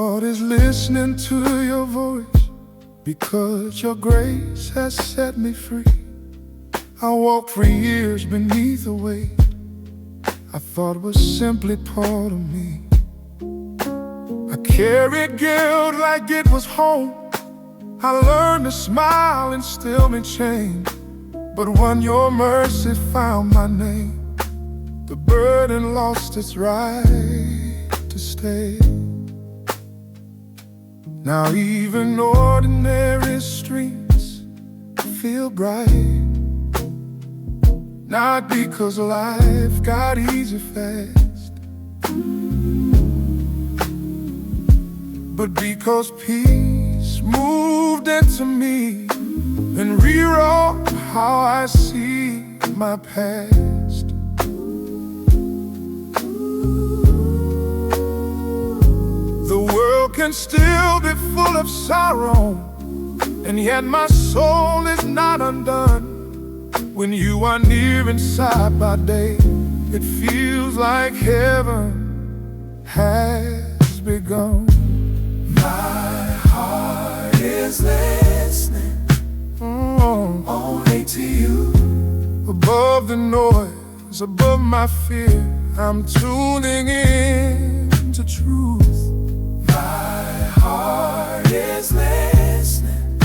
heart is listening to your voice, because your grace has set me free. I walked for years beneath a weight I thought was simply part of me. I carried guilt like it was home. I learned to smile and still be changed. But when your mercy found my name, the burden lost its right to stay. Now even ordinary streets feel bright, not because life got easy fast, but because peace moved into me and rewrote how I see my past. The world can still be full of sorrow, and yet my soul is not undone. When you are near inside by day, it feels like heaven has begun. My heart is listening only to you. Above the noise, above my fear, I'm tuning in to truth. My heart is listening.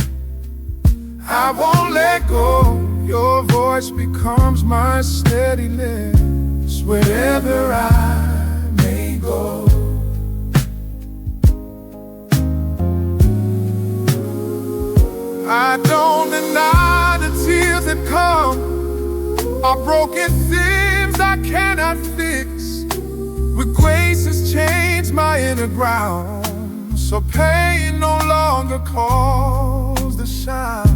I won't let go. Your voice becomes my steadiness wherever I may go. I don't deny the tears that come, are broken things I cannot fix. With grace has changed my inner ground, so pain no longer calls the shots.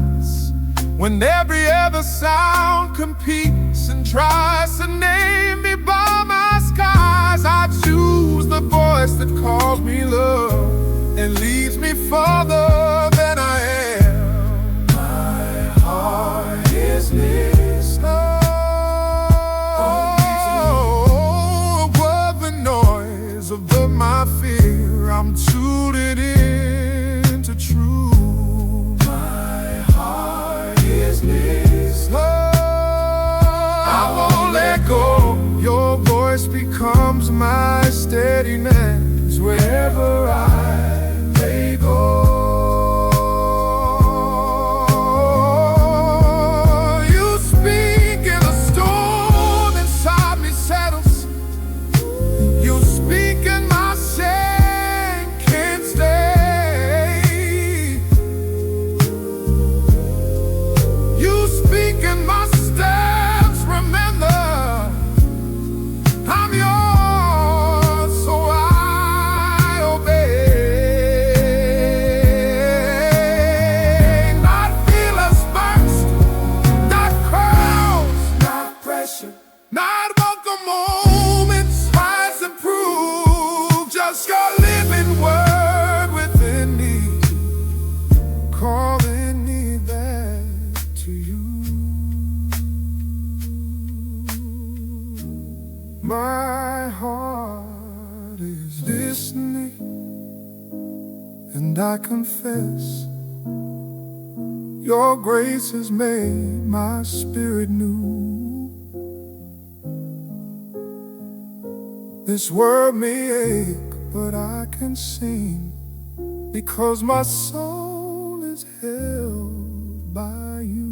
When every other sound competes and tries to name me by my skies, I choose the voice that calls me love and leads me further than I am. My heart is listening. Oh, above the noise, above my fear, I'm tuned in to truth. I won't let go. Your voice becomes my steadiness wherever I may go. You speak and the storm inside me settles. You speak and my shame can't stay. You speak and my steps remember I'm yours, so I obey. Not feelings first, not crowds, Not pressure. not welcome moments, rise and prove. Just your living word within me, calling me back to you. My heart is listening, and I confess your grace has made my spirit new. This world may ache, but I can sing, because my soul is held by you.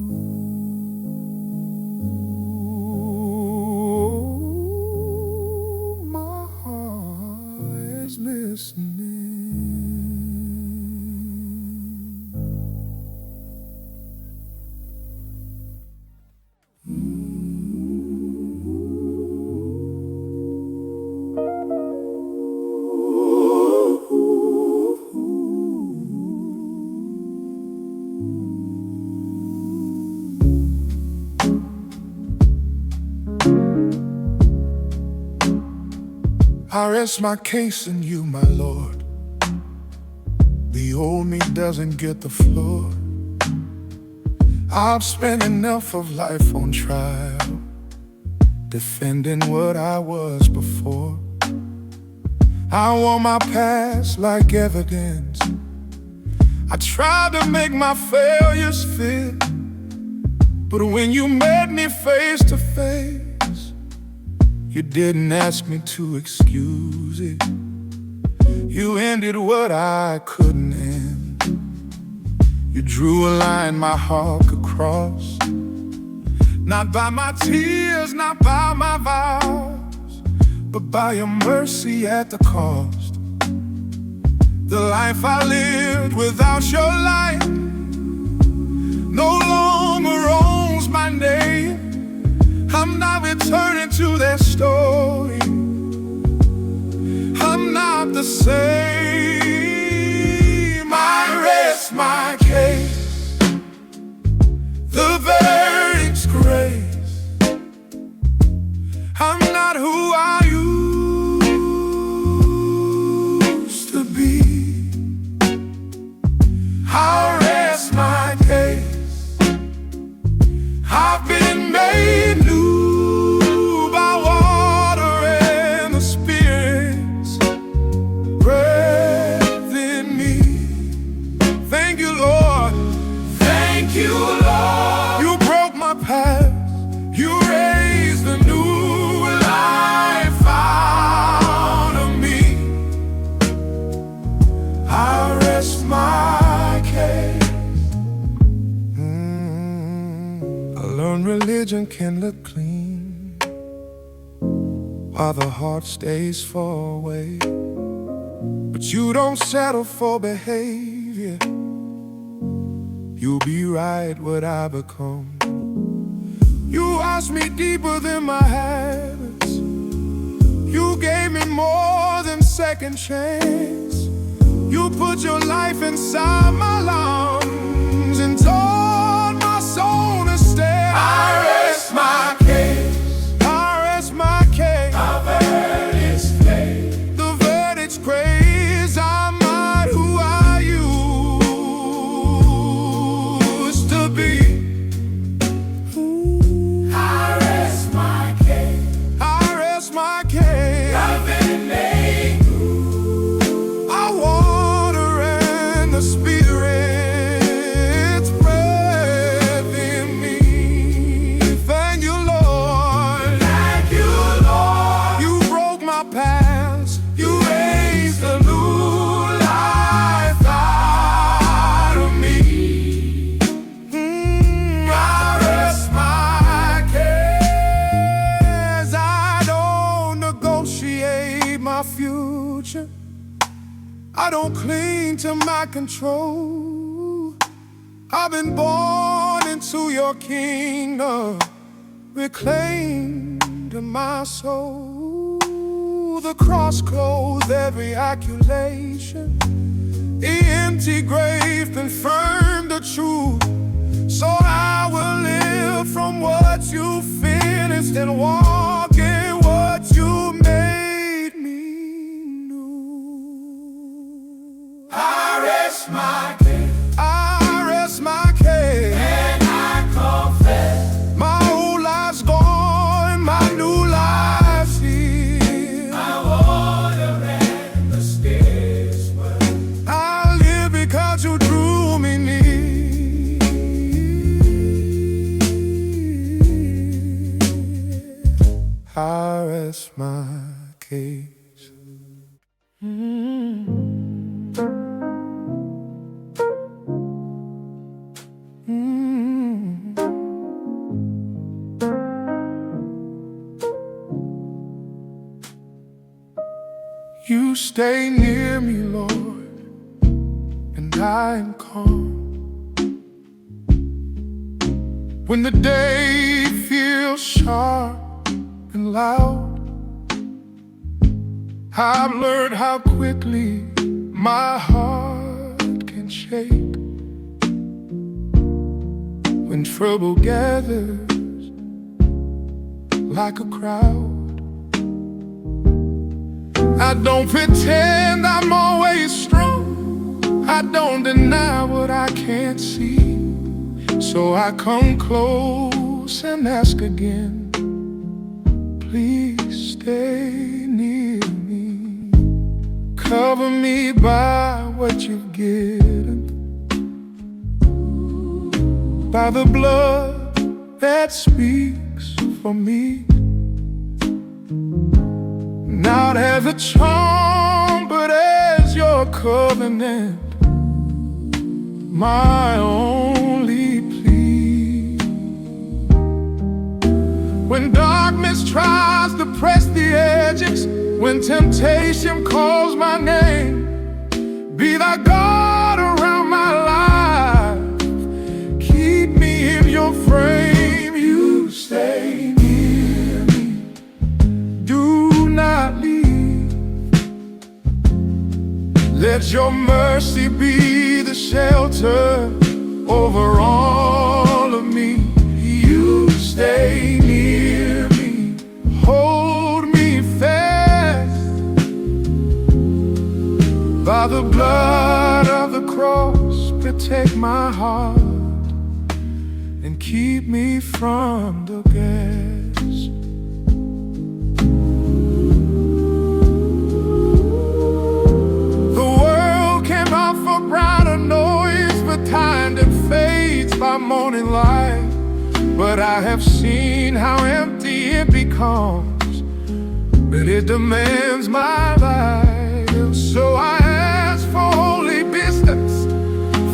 My heart is listening. I rest my case in you, my Lord. The old me doesn't get the floor. I've spent enough of life on trial, defending what I was before. I want my past like evidence. I tried to make my failures fit, but when you met me face to face, you didn't ask me to excuse it. You ended what I couldn't end. You drew a line my heart could cross, not by my tears, not by my vows, but by your mercy at the cost. The life I lived without your light no longer owns my name. I'm not returning to their story. I'm not the same. I rest my case. The verdict's grace. I'm not who I used to be. I'll rest my case. I've been made new by water and the Spirit's breath in me. Thank you, Lord. Thank you, Lord. You broke my past. You raised a new life out of me. I rest my case. I learned religion can look clean while the heart stays far away, but you don't settle for behavior. You'll be right what I become. You asked me deeper than my habits. You gave me more than second chance. You put your life inside my lungs and taught my soul to stand. I rest my case. I rest my case. The verdict's case. The verdict's craze. I'm not who I used to be. I rest my case. I rest my case. I've been made new. I water and the Spirit's breath in me. Thank you, Lord. Thank you, Lord. You broke my past. You raised a new life out of me. I rest my case. I don't negotiate my future. I don't cling to my control. I've been born into your kingdom, reclaimed in my soul. The cross clothed every accusation. The empty grave confirmed the truth. So I will live from what you finished and walk in what you made me new. I rest my case. I rest my case. And I confess my old life's gone, my new life's here. My water and the Spirit's word. I live because you drew me near. I rest my case. You stay near me, Lord, and I am calm. When the day feels sharp and loud, I've learned how quickly my heart can shake. When trouble gathers like a crowd, I don't pretend I'm always strong. I don't deny what I can't see. So I come close and ask again, please stay near me. Cover me by what you've given, by the blood that speaks for me. Not as a charm, but as your covenant, my only plea. When darkness tries to press the edges, when temptation calls my name, be thy God around my life. Keep me in your frame. You stay near me. Do not leave. Let your mercy be the shelter over all of me. You stay near me. Hold me fast by the blood of the cross. Protect my heart and keep me from the gas. The world came out for brighter noise, but time that fades by morning light. But I have seen how empty it becomes, but it demands my life. So I ask for holy distance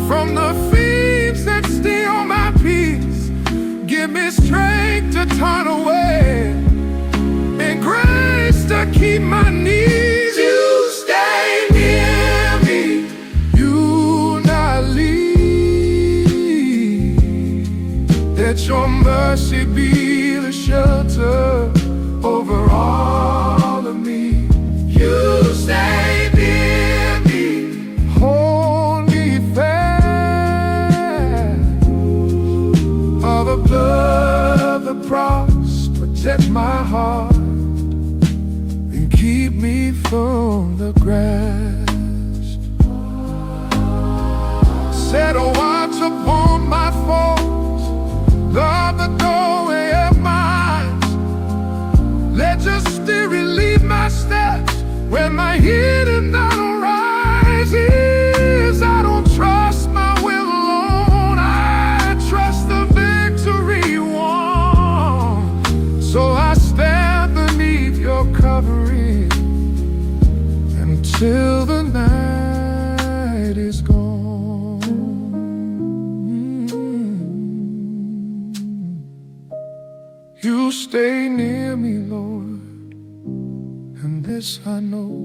from the thieves that steal my peace. Give me strength to turn away and grace to keep my knees. You stay near me. You not leave. Let your mercy be the shelter over all of me. You stay near me. Hold me fast. All the blood of the cross protect my heart and keep me from the grass. Set a watch upon my foes, guard the doorway of my eyes. Let your spirit lead my steps when my hidden battle rises. I don't trust my will alone, I trust the victory won. So I stand beneath your covering until the night is gone. You stay near me, Lord, and this I know,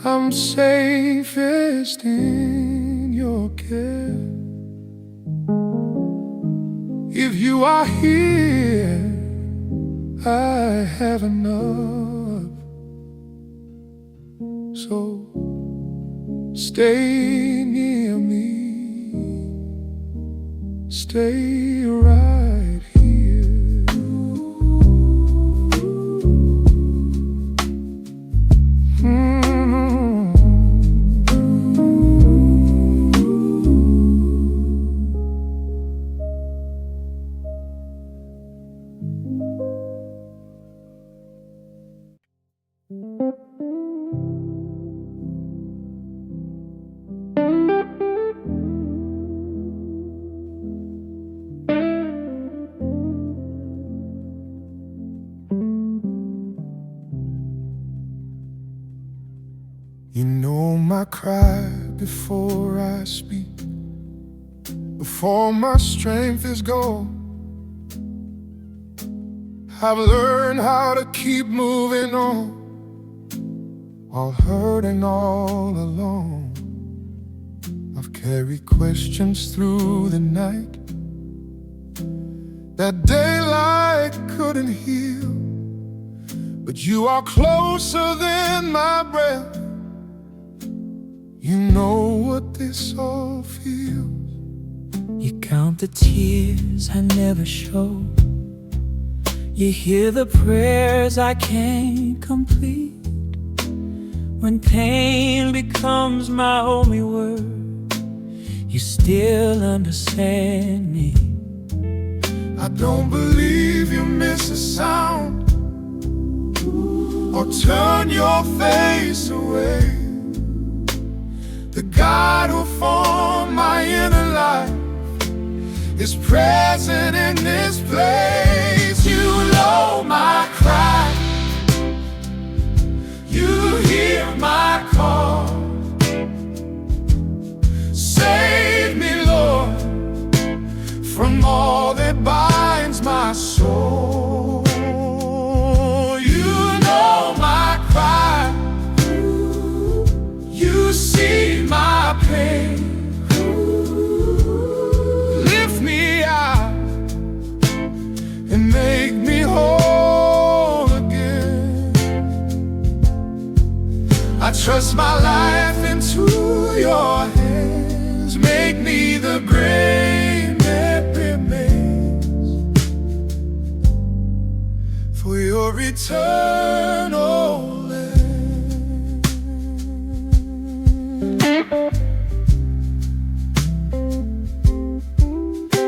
I'm safest in your care. If you are here, I have enough. So stay near me, stay right here. You know my cry before I speak, before my strength is gone. I've learned how to keep moving on while hurting all alone. I've carried questions through the night that daylight couldn't heal, but you are closer than my breath. You know what this all feels. You count the tears I never show. You hear the prayers I can't complete. When pain becomes my only word, you still understand me. I don't believe you miss a sound or turn your face away. The God who formed my inner life is present in this place. You know my cry, you hear my call. Save me, Lord, from all that binds my soul. You know my cry, you see my pain. Lift me out and make me whole again. I trust my life into your hands. Make me the grain that remains for your eternal land.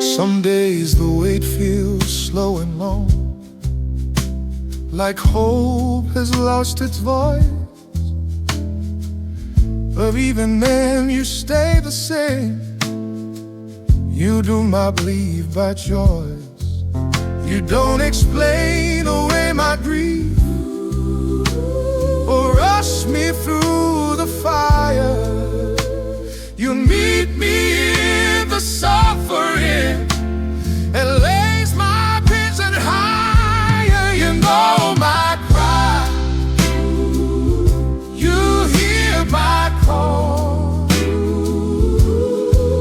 Some days the wait feels slow and long, like hope has lost its voice. But even then you stay the same. You do my belief by choice. You don't explain away my grief or rush me through the fire. You meet me in the suffering and lays my prison higher. You know my cry, you hear my call.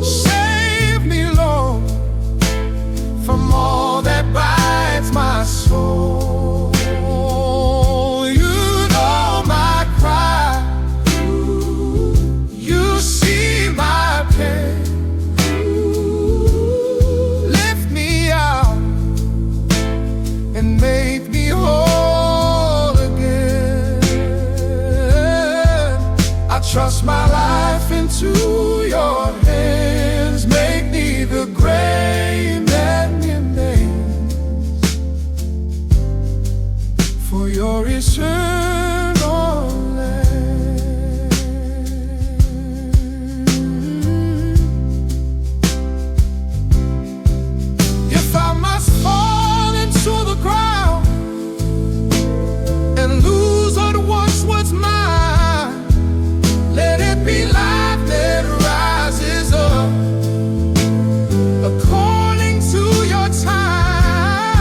Save me, Lord, from all that binds my soul. You know my cry, you see my pain. Lift me out and make me whole again. I trust my life into your hands. Make me the grain that remains for your eternal land. If I must fall into the ground and lose what once was mine, let it be life that rises up according to your time.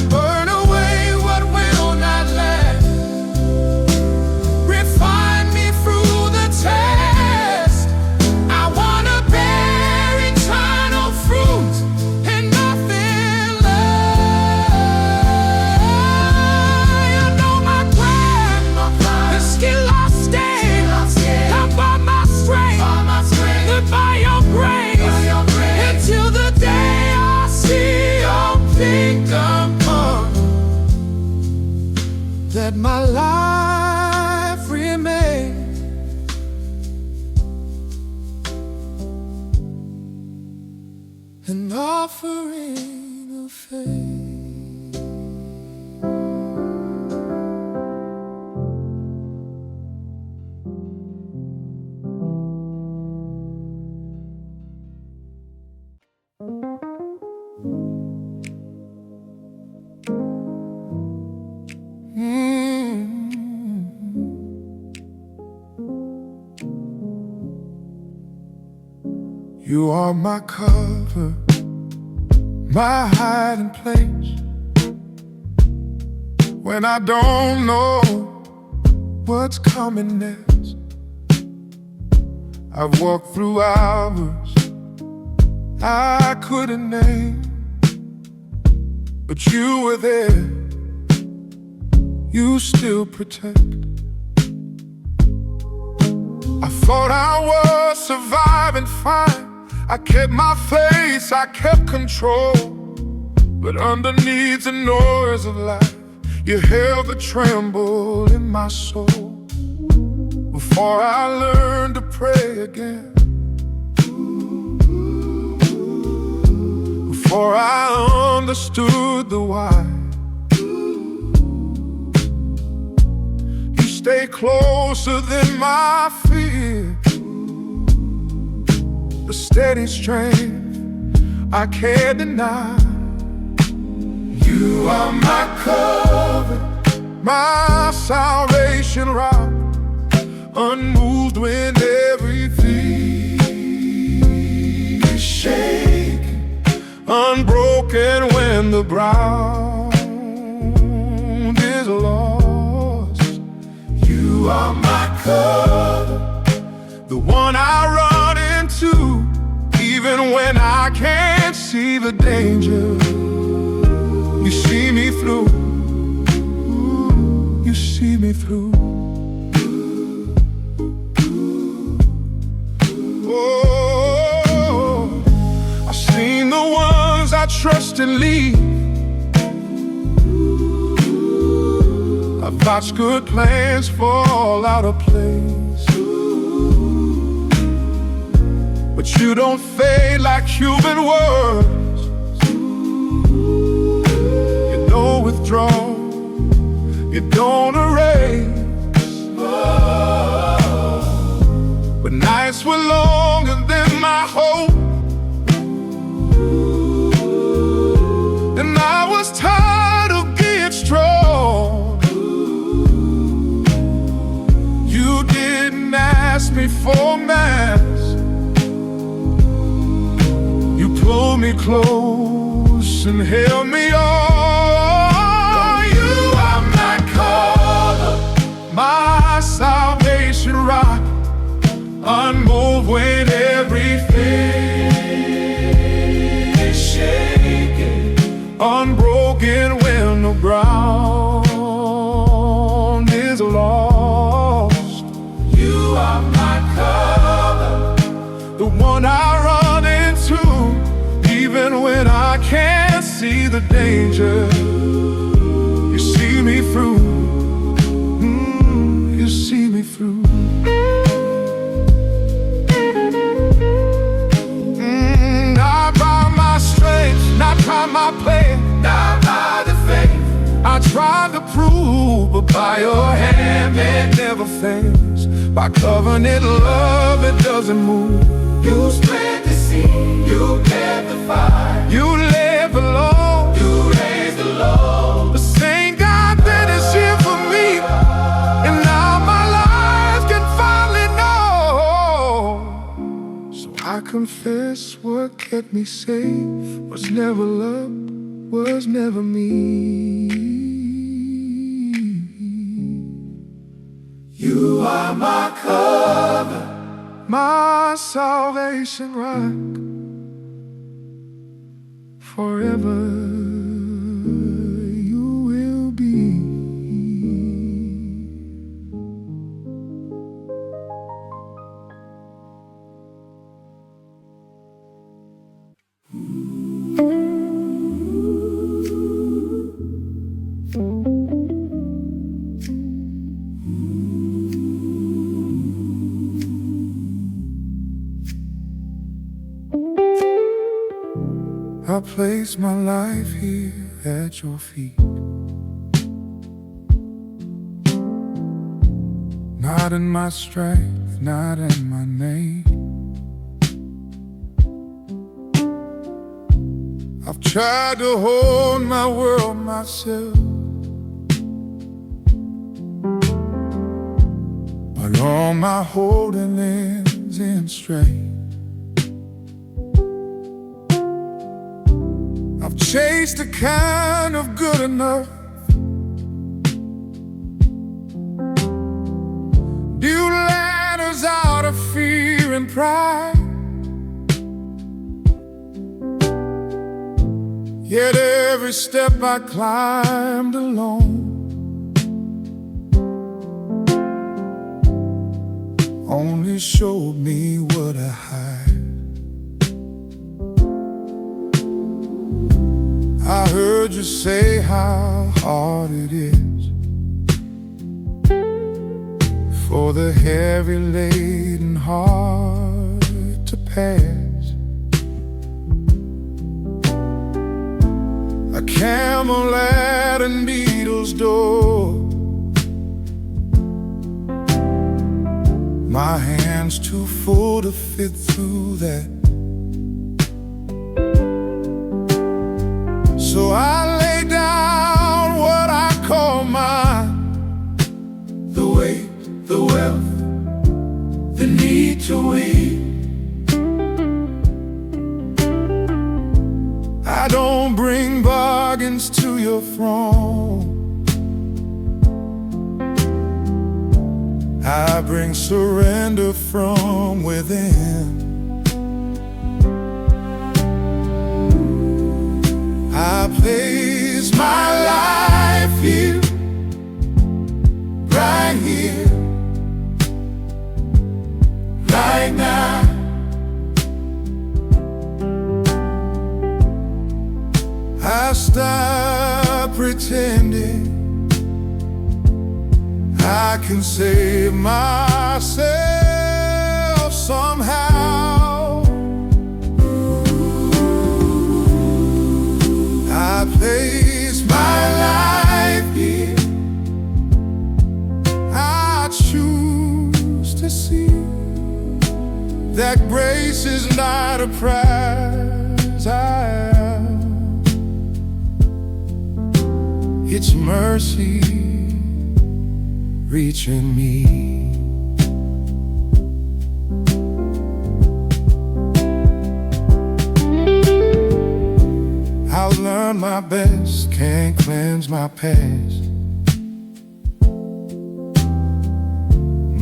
Burn away what will not last. Refine me through the test. I wanna bear eternal fruit and nothing less. You know my plan, the skill I stay, not by my strength, but by your grace, until the day I see your kingdom come, that my life remains an offering of faith. You are my cover, my hiding place. When I don't know what's coming next, I've walked through hours I couldn't name, but you were there, you still protect. I thought I was surviving fine, I kept my face, I kept control. But underneath the noise of life, you held the tremble in my soul. Before I learned to pray again, before I understood the why, stay closer than my fear. The steady strength I can't deny. You are my cover, My salvation rock, unmoved when everything is shaking, unbroken when the ground is lost. you are my cover, The one I run into, even when I can't see the danger. You see me through, you see me through. Oh, I've seen the ones I trust and leave. I've watched good plans fall out of place. But you don't fade like human words. You don't withdraw, you don't erase. But nights were longer than my hope, and I was tired of being strong. You didn't ask me for mass, you pulled me close and held me on. You are my cover, my salvation rock, unmoved when everything is shaking, unbroken when the ground is lost. you are my cover, The one I run into, even when I can't see the danger. You see me through, you see me through. Not by my strength, not by my plan, not by the faith, I tried to prove, but by your hand it never fails. By covenant love it doesn't move. you spread the sea, you kept the fire, You live alone, you raised the low. the same God that is here for me, and now my life can finally know. So I confess what kept me safe was never love, was never me. You are my cover, My salvation rock, forever you will be. I place my life here at your feet, not in my strength, not in my name. I've tried to hold my world myself, but all my holding ends in straight. I've chased a kind of good enough, built ladders out of fear and pride. Yet every step I climbed alone only showed me what I hide. I heard you say how hard it is for the heavy laden heart to pass. A camel at a needle's door My hand's too full to fit through that. So I lay down what I call mine: the weight, the wealth, the need to eat. I don't bring bargains to your throne. I bring surrender from within. I place my life here, right here, right now. I stop pretending I can save myself somehow. I place my life here. I choose to see that grace is not a prize I have. It's mercy reaching me. I'll learn my best, can't cleanse my past.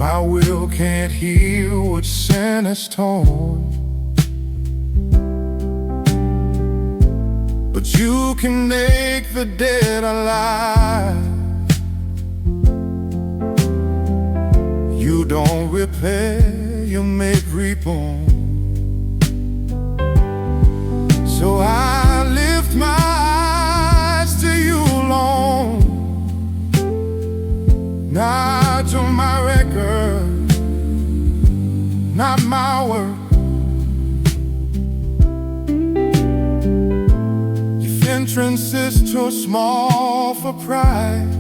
My will can't heal what sin has torn. But you can make the dead alive. You don't repair, you make reborn. So I lift my eyes to you alone, not to my record, not my work. If entrance is too small for pride,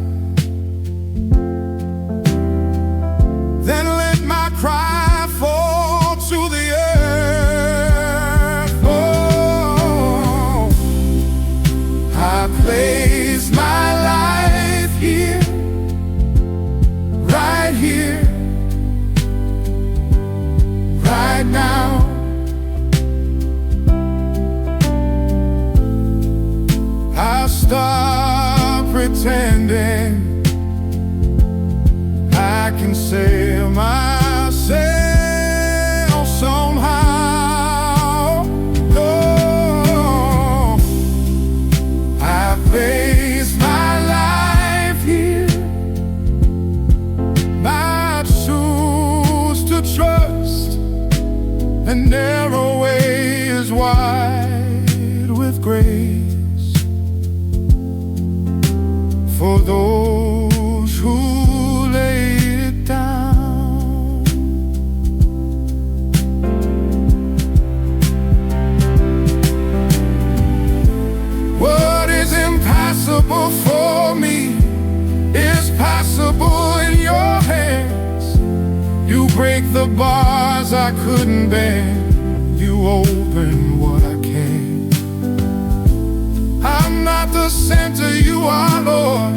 then let my cry fall to the earth. Oh, I place my life here, right here, right now. I stop pretending I can save myself somehow. No, I place my life here. I choose to trust. The narrow way is wide with grace for those who for me is possible in your hands. You break the bars I couldn't bear. You open what I can. I'm not the center, you are, Lord.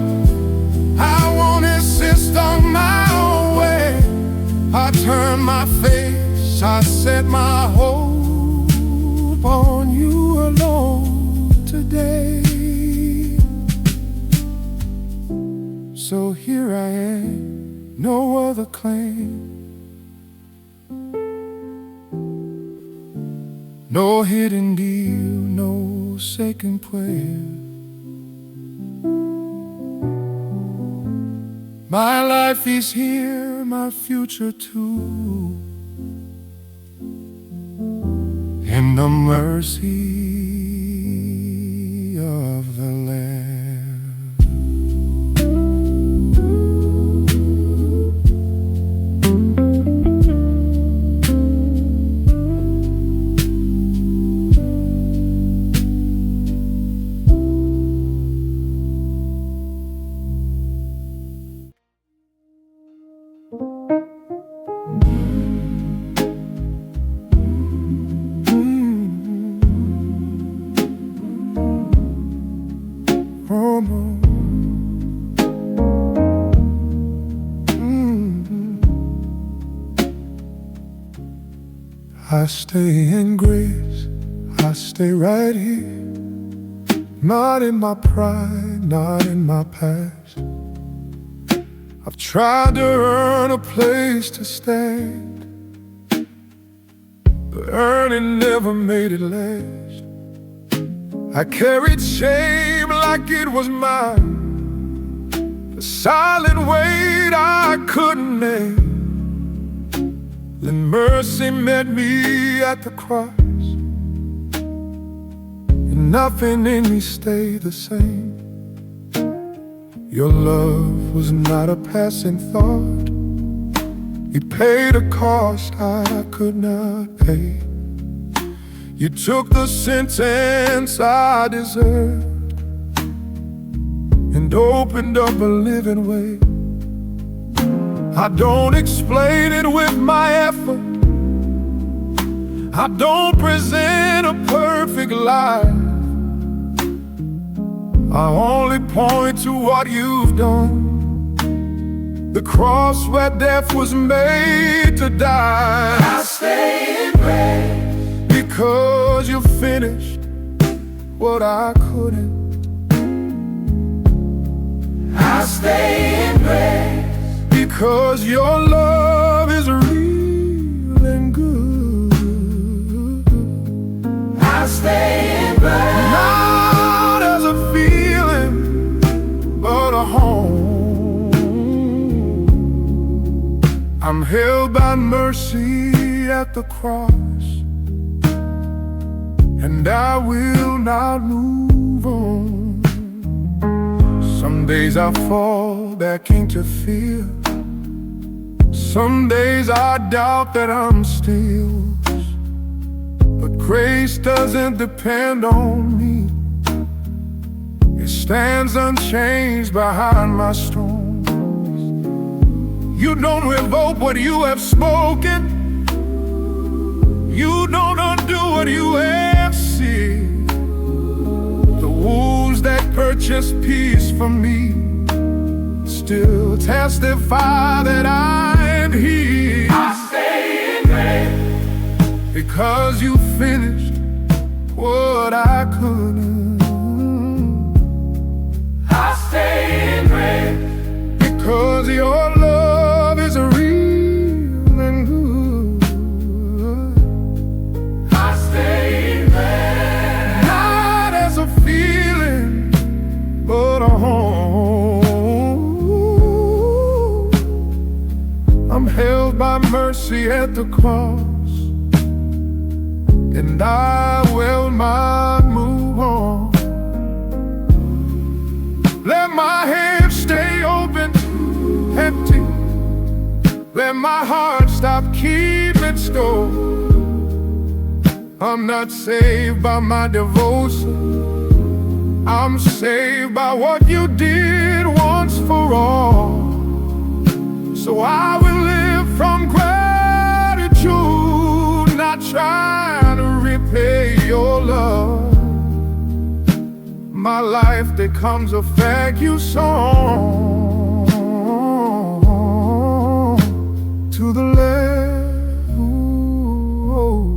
I won't insist on my own way. I turn my face, I set my hope on you alone today. So here I am, no other claim, no hidden deal, no second prayer. My life is here, my future too, in the mercy of the Lamb. I stay in grace, I stay right here. Not in my pride, not in my past. I've tried to earn a place to stand, but earning never made it last. I carried shame like it was mine, a silent weight I couldn't name. Then mercy met me at the cross, and nothing in me stayed the same. Your love was not a passing thought. You paid a cost I could not pay. You took the sentence I deserved and opened up a living way. I don't explain it with my effort. I don't present a perfect life. I only point to what you've done, the cross where death was made to die. I stay in grace because you finished what I couldn't. I stay in grace because your love is real and good. I stay in grace Not as a feeling, but a home. I'm held by mercy at the cross, and I will not move on. Some days I fall back into fear. Some days I doubt that I'm still. But grace doesn't depend on me. It stands unchanged behind my storms. You don't revoke what you have spoken. You don't undo what you have said. The wounds that purchased peace for me still testify that I'm here. I stay in grace because you finished what I couldn't. I stay in grace Because your love is real and good. I stay in grace Not as a feeling, but a home. I'm held by mercy at the cross, and I will not move on. Let my hands stay open, empty. Let my heart stop keeping score. I'm not saved by my devotion. I'm saved by what you did once for all. So I will live from gratitude, not trying to repay your love. My life becomes a thank you song to the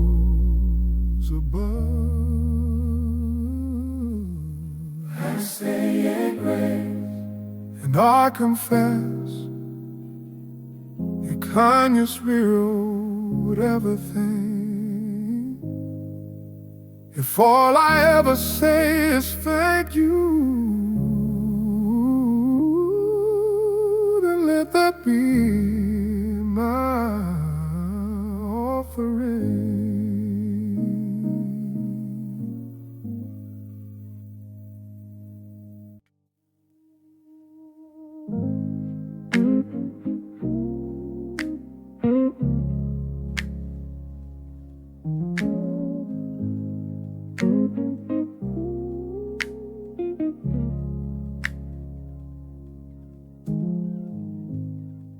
levels above. I stay in grace And I confess your kindness ruled everything. If all I ever say is thank you, then let that be my offering.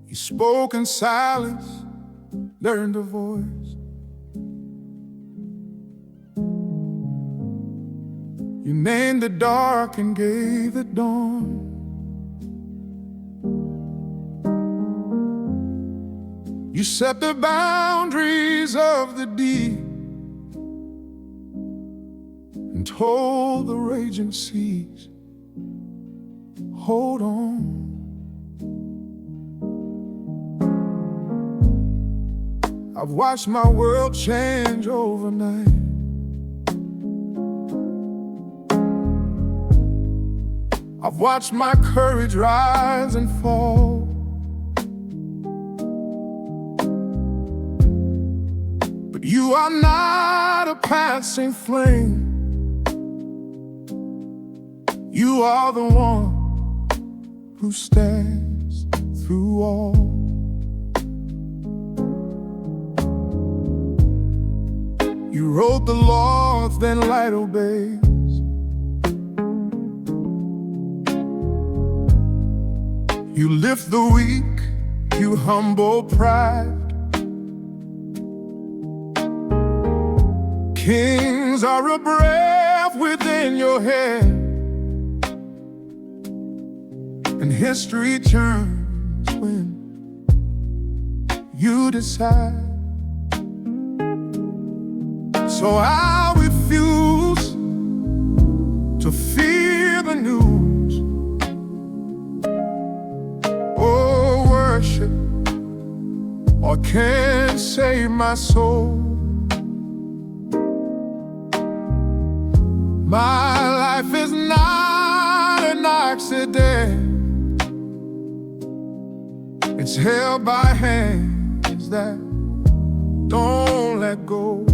You spoke in silence, learned a voice. You named the dark and gave it dawn. You set the boundaries of the deep and told the raging seas, hold on. I've watched my world change overnight. I've watched my courage rise and fall. But you are not a passing flame. You are the one who stands through all. You wrote the laws, then light obeys. You lift the weak, you humble pride. Kings are a breath within your head, and history turns when you decide. So I refuse to fear the news or worship, or can't save my soul. My life is not an accident. It's held by hands that don't let go.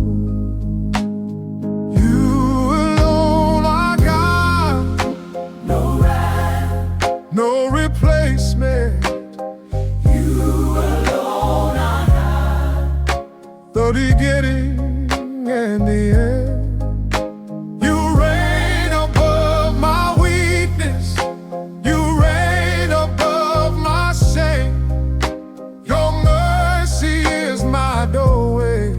No replacement. You alone are God. The beginning and the end. You reign above my weakness. You reign above my shame. Your mercy is my doorway,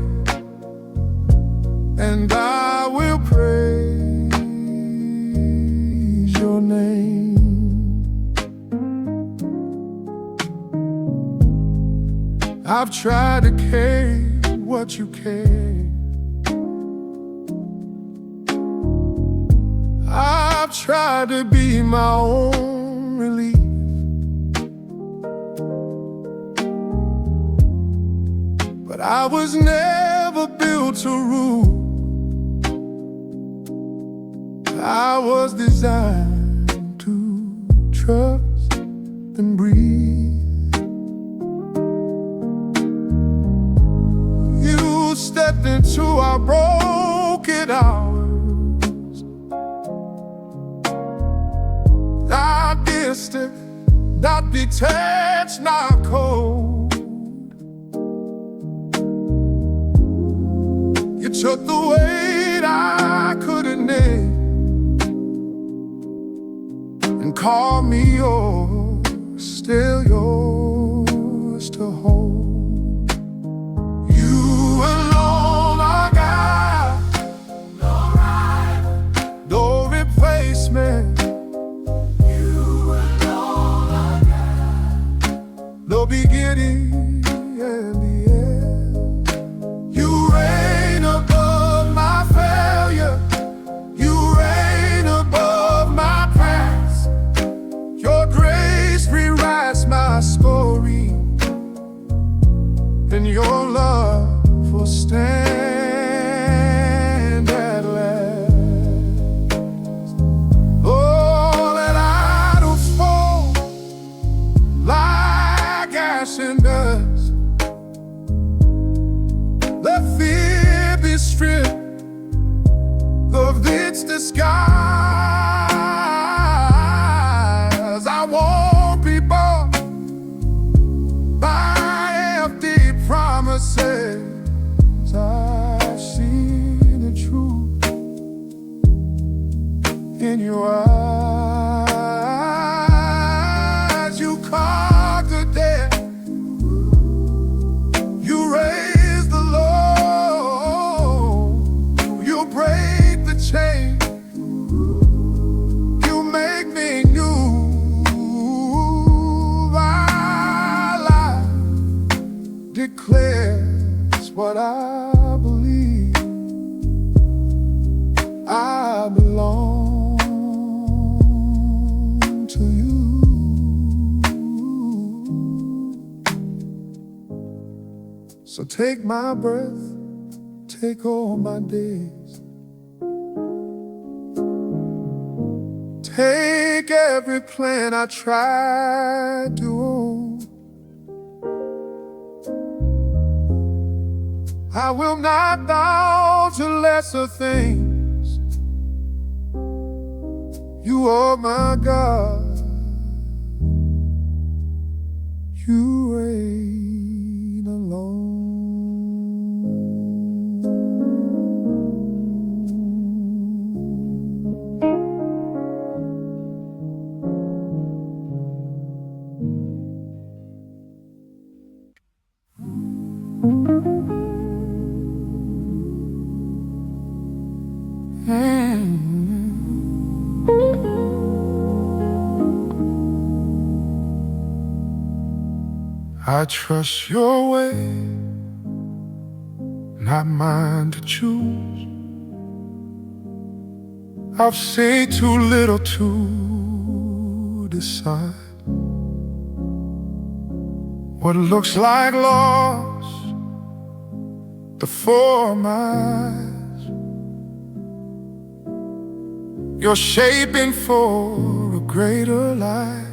and I will praise your name. I've tried to carry what you carry. I've tried to be my own relief. But I was never built to rule. I was designed to trust and breathe. Stepped into our broken hours, not distant, not detached, not cold. You took the weight I couldn't name and called me yours, still yours to hold. No beginning and the end. You reign above my failure. You reign above my past. Your grace rewrites my story, and your love will stand at last. Oh, let idols fall like ash and dust. Let fear be stripped of its disguise. I won't be bought by empty promises. I see the truth in your eyes. You conquer death. You raise the low. You break the chain. You make me new. My life declares declares what I believe. I belong to you. So take my breath, take all my days, take every plan I tried to own. I will not bow to lesser things. You are my God. You reign alone. I trust your way, not mine to choose. I've seen too little to decide what looks like loss before my eyes. You're shaping for a greater life.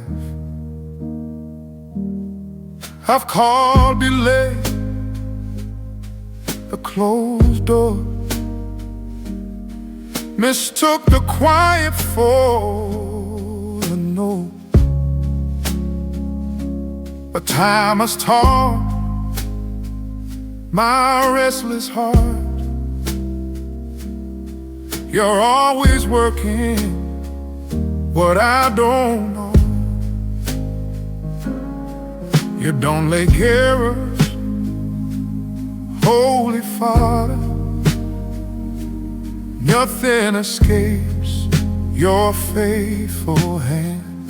I've called delay a closed door, mistook the quiet for a no. But time has taught my restless heart. You're always working what I don't know. You don't lay errors, Holy Father. Nothing escapes your faithful hand.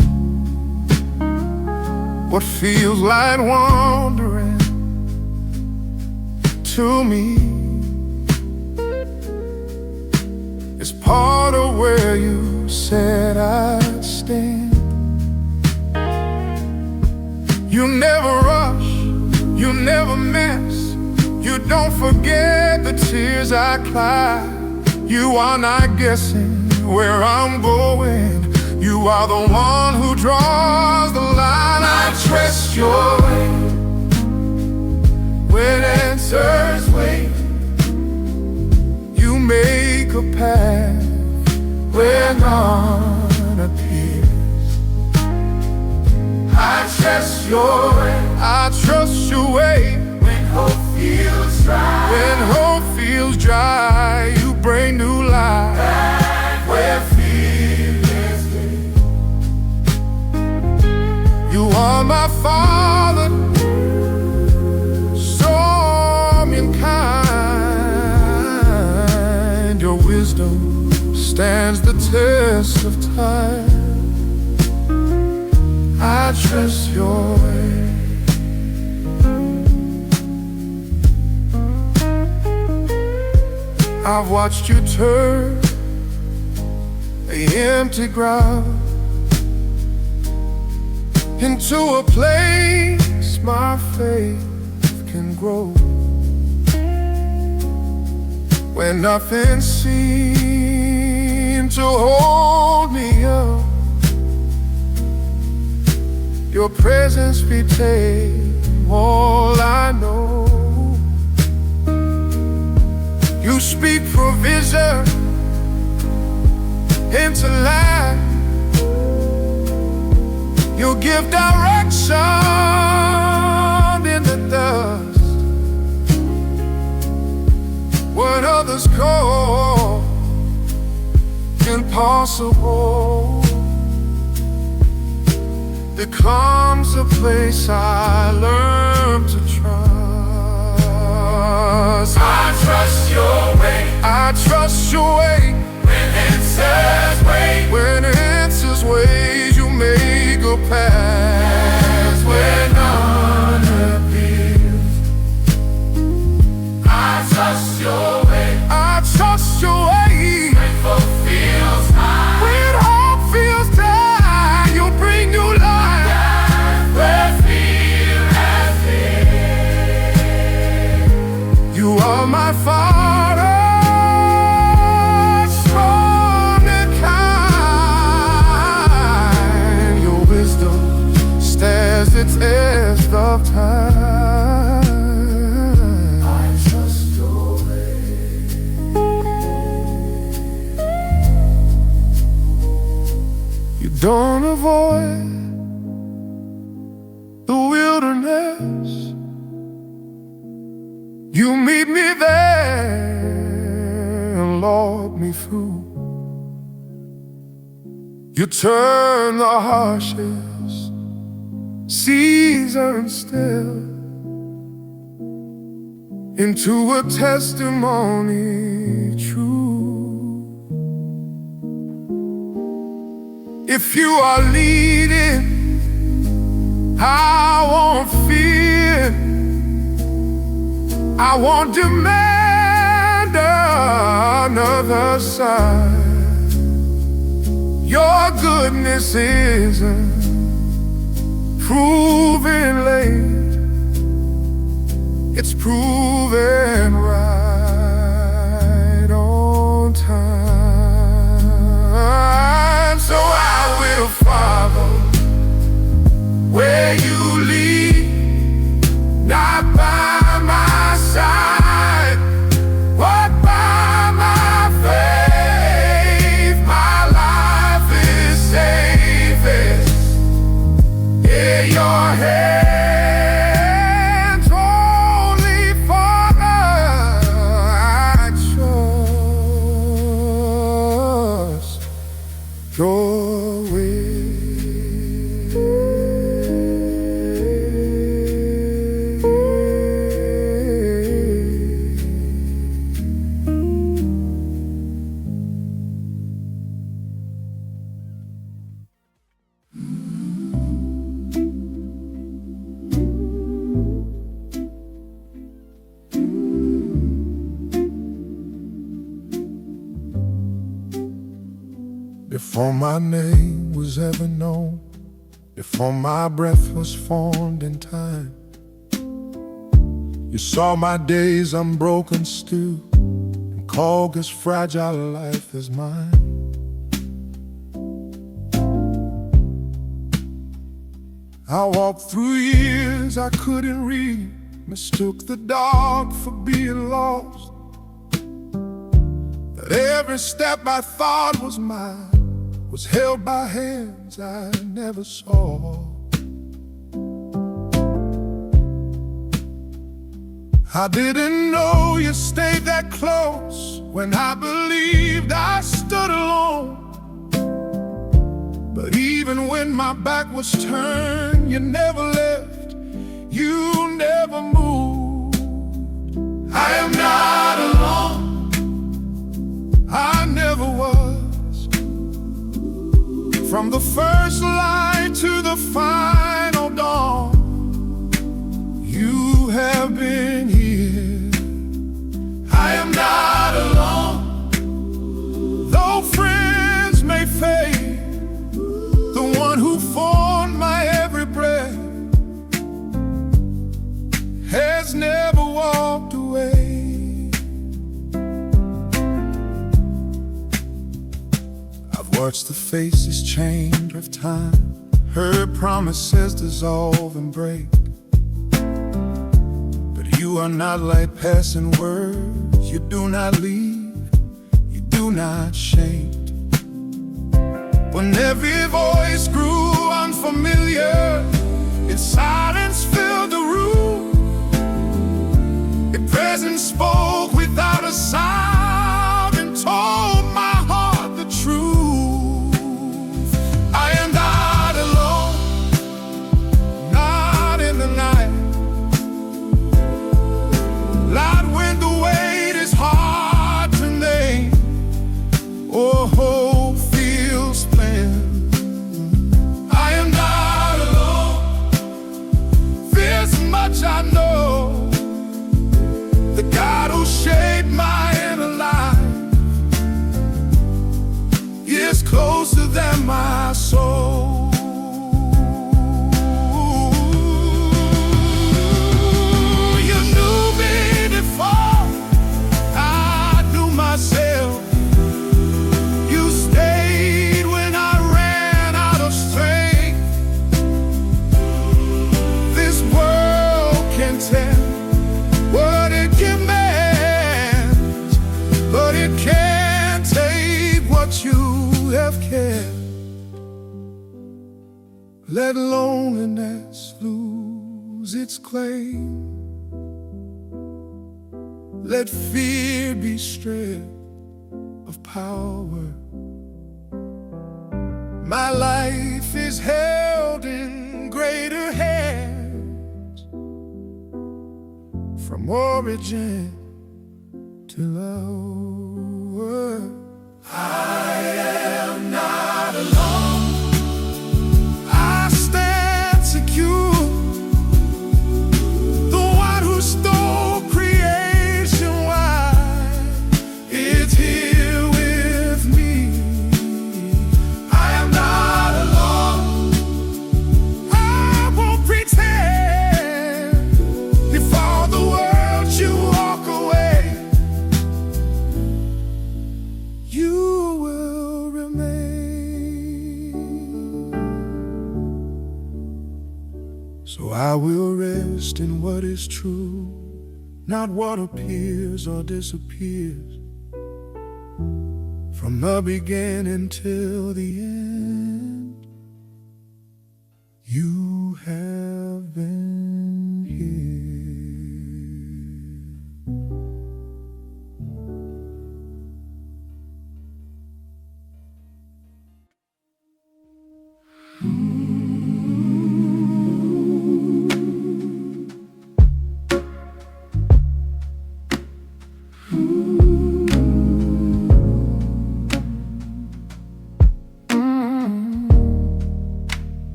What feels like wandering to me is part of where you said I'd stand. You never rush, you never mess, you don't forget the tears I cry. You are not guessing where I'm going, you are the one who draws the line. I trust your way when answers wait. You make a path where none appears. I trust your way. I trust your way. When hope feels dry. When hope feels dry, you bring new life. Back where fear is dead. You are my Father, stormy and kind. Your wisdom stands the test of time. I trust your way. I've watched you turn the empty ground into a place my faith can grow, where nothing seemed to hold me up. Your presence became all I know. You speak provision into life. You give direction in the dust. What others call impossible becomes a place I learn to trust. I trust your way. I trust your way. When answers wait. When answers wait, you make a path where none appears. You're my Father, strong and kind. Your wisdom stands the test of time. I trust your way. You don't avoid the wilderness. You meet me there and lord me through. You turn the harshest season still into a testimony true. If you are leading, I won't fear. I won't demand another side. Your goodness isn't proven late, it's proven right on time. So I will follow where you lead, not by my side, but by my faith. My life is safest in your hands, only Father. I trust your way. Before my name was ever known, before my breath was formed in time, you saw my days unbroken still, and called this fragile life as mine. I walked through years I couldn't read, mistook the dark for being lost. That every step I thought was mine was held by hands I never saw. I didn't know you stayed that close when I believed I stood alone. But even when my back was turned, you never left, you never moved. I am not alone, I never was. From the first light to the final dawn, you have been here. I am not alone, though friends may fade. The one who formed my every breath has never walked away. Watch the faces change with time, heard promises dissolve and break. But you are not like passing words, you do not leave, you do not shake. When every voice grew unfamiliar, its silence filled the room. Your presence spoke without a sound and told my heart the truth. I know the God who shaped my inner life is closer than my soul. You knew me before Let loneliness lose its claim. Let fear be stripped of power. My life is held in greater hands, from origin to lower. I am not alone. I stand secure. The one who stole creation wide is here with me. I am not alone. I won't pretend. If all the world you walk away, you will remain. So I will rest in what is true, not what appears or disappears. From the beginning till the end, you have been here.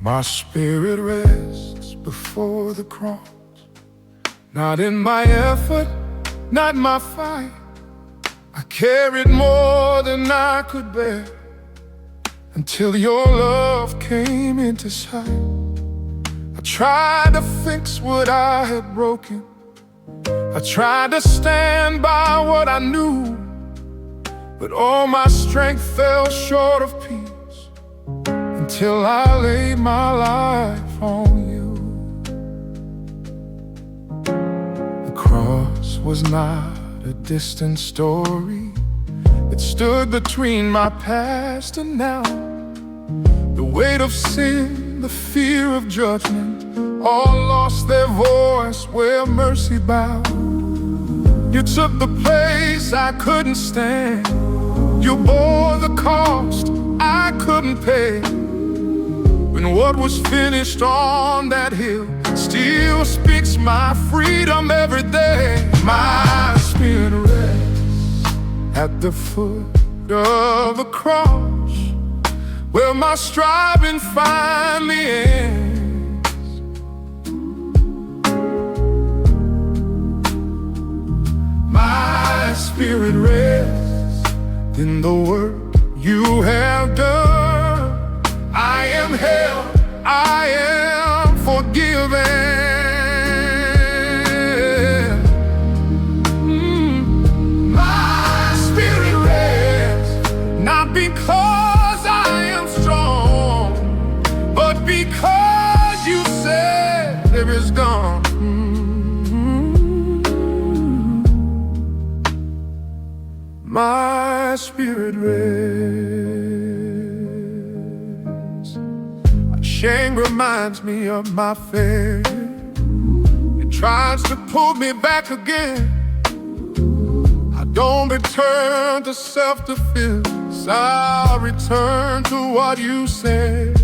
My spirit rests before the cross, not in my effort, not my fight. I carried more than I could bear, until your love came into sight. I tried to fix what I had broken. I tried to stand by what I knew, but all my strength fell short of peace, until I laid my life on you. The cross was not a distant story. It stood between my past and now. The weight of sin, the fear of judgment, all lost their voice where mercy bowed. You took the place I couldn't stand. You bore the cost I couldn't pay. When what was finished on that hill still speaks my freedom every day. My spirit rests at the foot of the cross, where my striving finally ends. My spirit rests in the work you have done. I am held, I am forgiven. My spirit rests, not because I am strong, but because you said there is gone. My spirit rests. Shame reminds me of my failure. It tries to pull me back again. I don't return to self-defense. I'll return to what you said.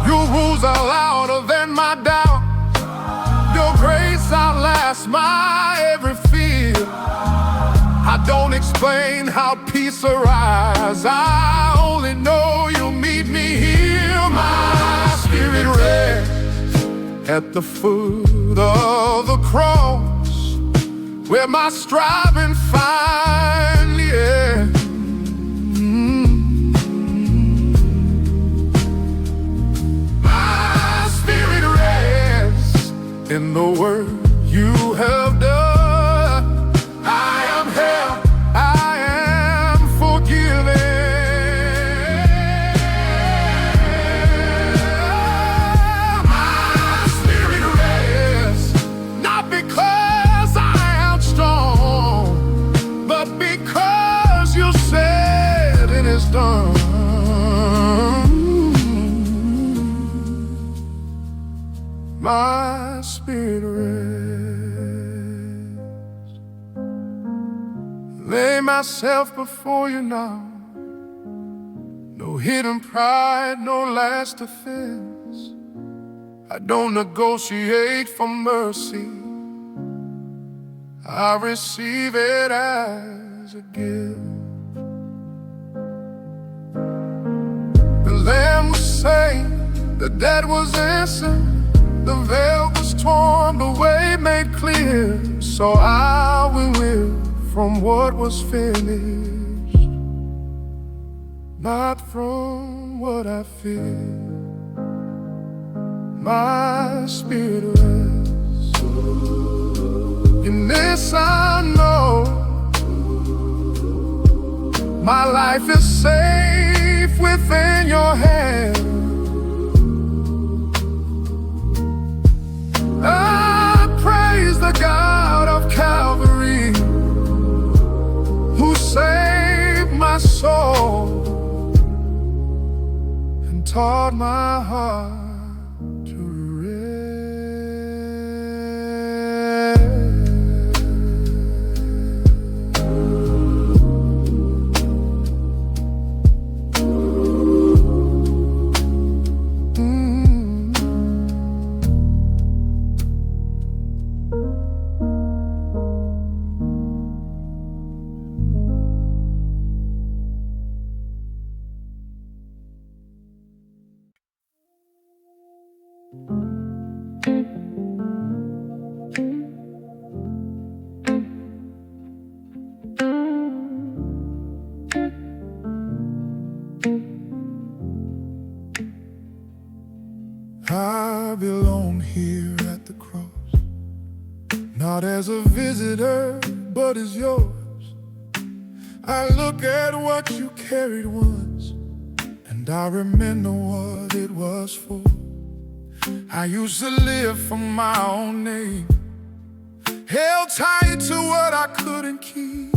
Your rules are louder than my doubt. Your grace outlasts my every fear. I don't explain how peace arrives. I only know you'll meet me here. My spirit rests at the foot of the cross, where my striving finally ends. My spirit rests in the work you have done. I am held, I am forgiven. My spirit rests, not because I am strong, but because you said it is done. lay myself before you now. No hidden pride, no last offense. I don't negotiate for mercy. I receive it as a gift. The Lamb was slain, the debt was answered, the veil was torn, the way made clear. So I will live from what was finished, not from what I fear. My spirit rests. In this I know my life is safe within your hand. I praise the God of Calvary who saved my soul and taught my heart to I belong here at the cross, not as a visitor, but as yours. I look at what you carried once, and I remember what it was for. I used to live for my own name, held tight to what I couldn't keep.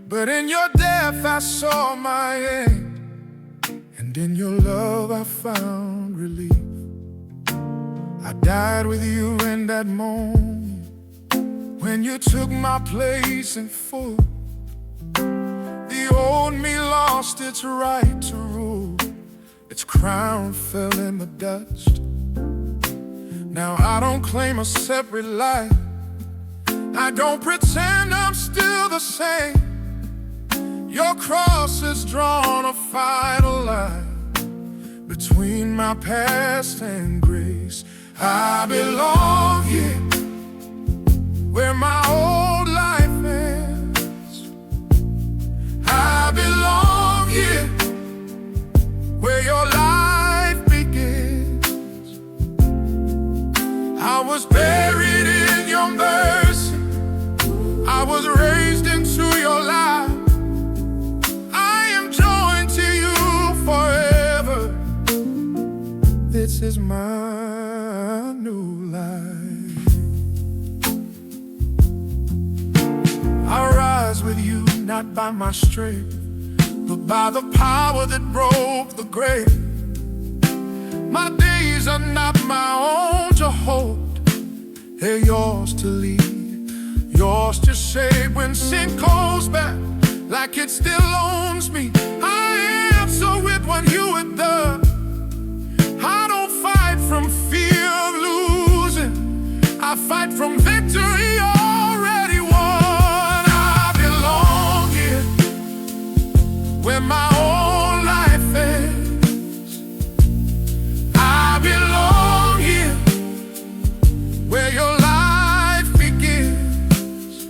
But in your death I saw my end, and in your love I found relief. I died with you in that moment when you took my place in full. The old me lost its right to rule. Its crown fell in the dust. Now I don't claim a separate life. I don't pretend I'm still the same. Your cross has drawn a final line between my past and grace. I belong here where my old life ends. I belong here where your life begins. I was buried in your mercy, I was raised into your life. I am joined to you forever. This is my new life. I rise with you not by my strength, but by the power that broke the grave. My days are not my own to hold, they're yours to lead, yours to shape. When sin calls back like it still owns me, I answer with what you had done. I don't fight from fear of losing, I fight from victory already won. I belong here where my own life ends. I belong here where your life begins.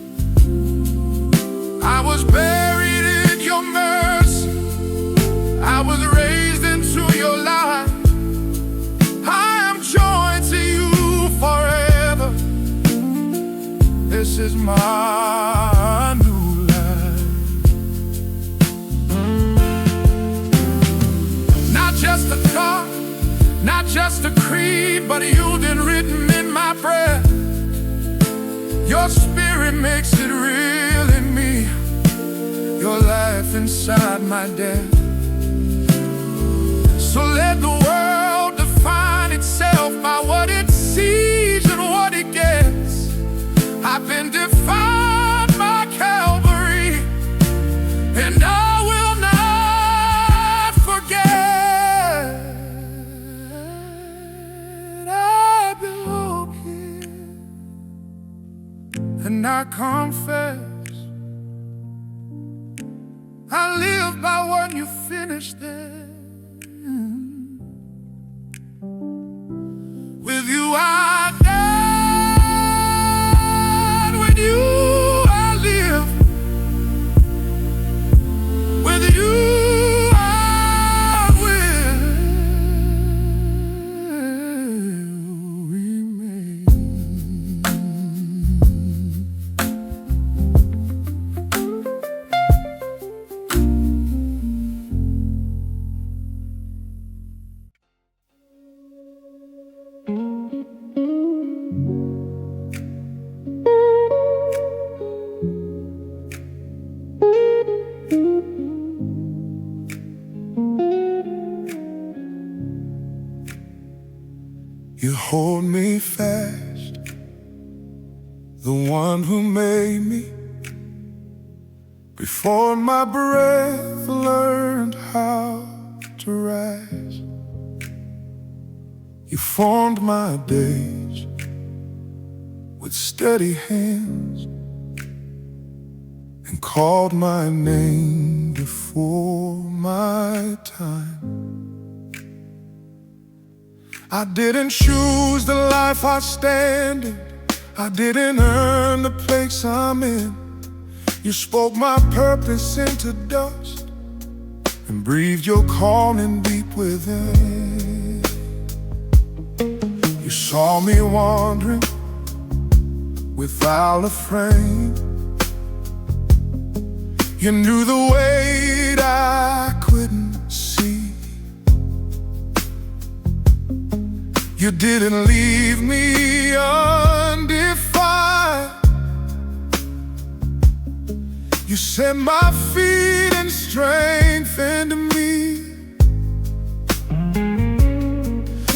I was buried in your mercy, I was raised into your life. I am joined to you forever. This is my new life. Not just a thought, not just a creed, but you've been written in my breath. Your spirit makes it real in me, your life inside my death. So let the world define itself by what it sees and what it gets. I've been defined by Calvary, and I confess I live by what you finished there. With you I died, with you I live, with you I will remain. You hold me fast, the one who made me. Before my breath learned how to rise, you formed my days with steady hands and called my name before my time. I didn't choose the life I stand in, I didn't earn the place I'm in. You spoke my purpose into dust and breathed your calling deep within. You saw me wandering without a frame. You knew the weight I couldn't see. You didn't leave me undefined. You set my feet and strengthened me.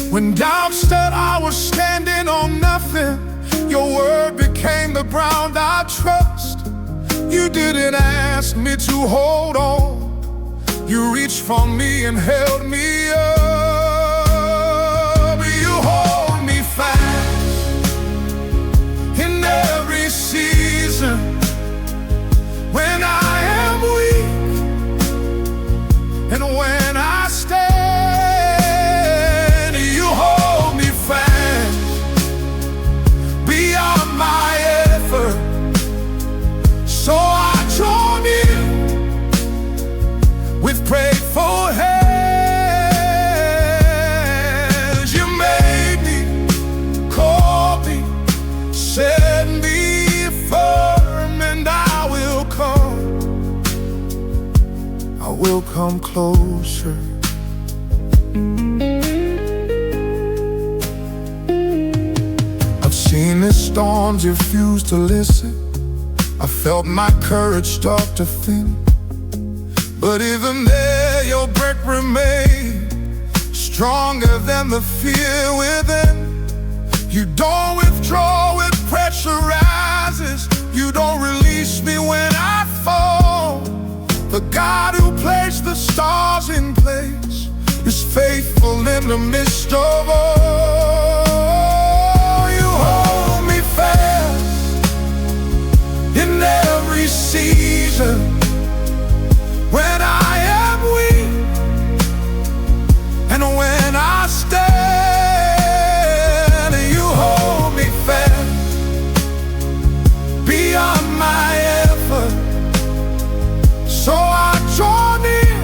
When doubts said I was standing on nothing, your word became the ground I trust. You didn't ask me to hold on, you reached for me and held me up. You hold me fast in every season. When I am weak and when I stand, you hold me fast beyond my effort. So I join in with grateful hands. You made me, called me, set me firm, and I will come closer. I've seen the storms refuse to listen. I felt my courage start to thin. But even there your breath remained, stronger than the fear within. You don't withdraw when pressure rises. You don't release me when I fall. The God who placed the stars in place is faithful in the midst of all. You hold me fast in every season. When I am weak and when I stand, you hold me fast beyond my effort. So I join in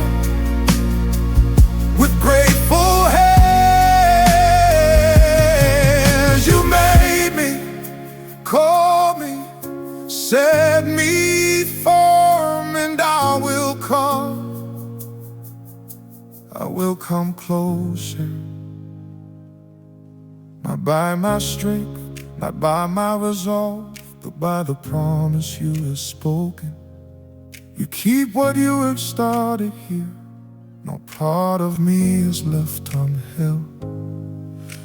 with grateful hands. You made me, called me, set me firm, and I will come closer. Not by my strength, not by my resolve, but by the promise you have spoken. You keep what you have started here. No part of me is left unheld.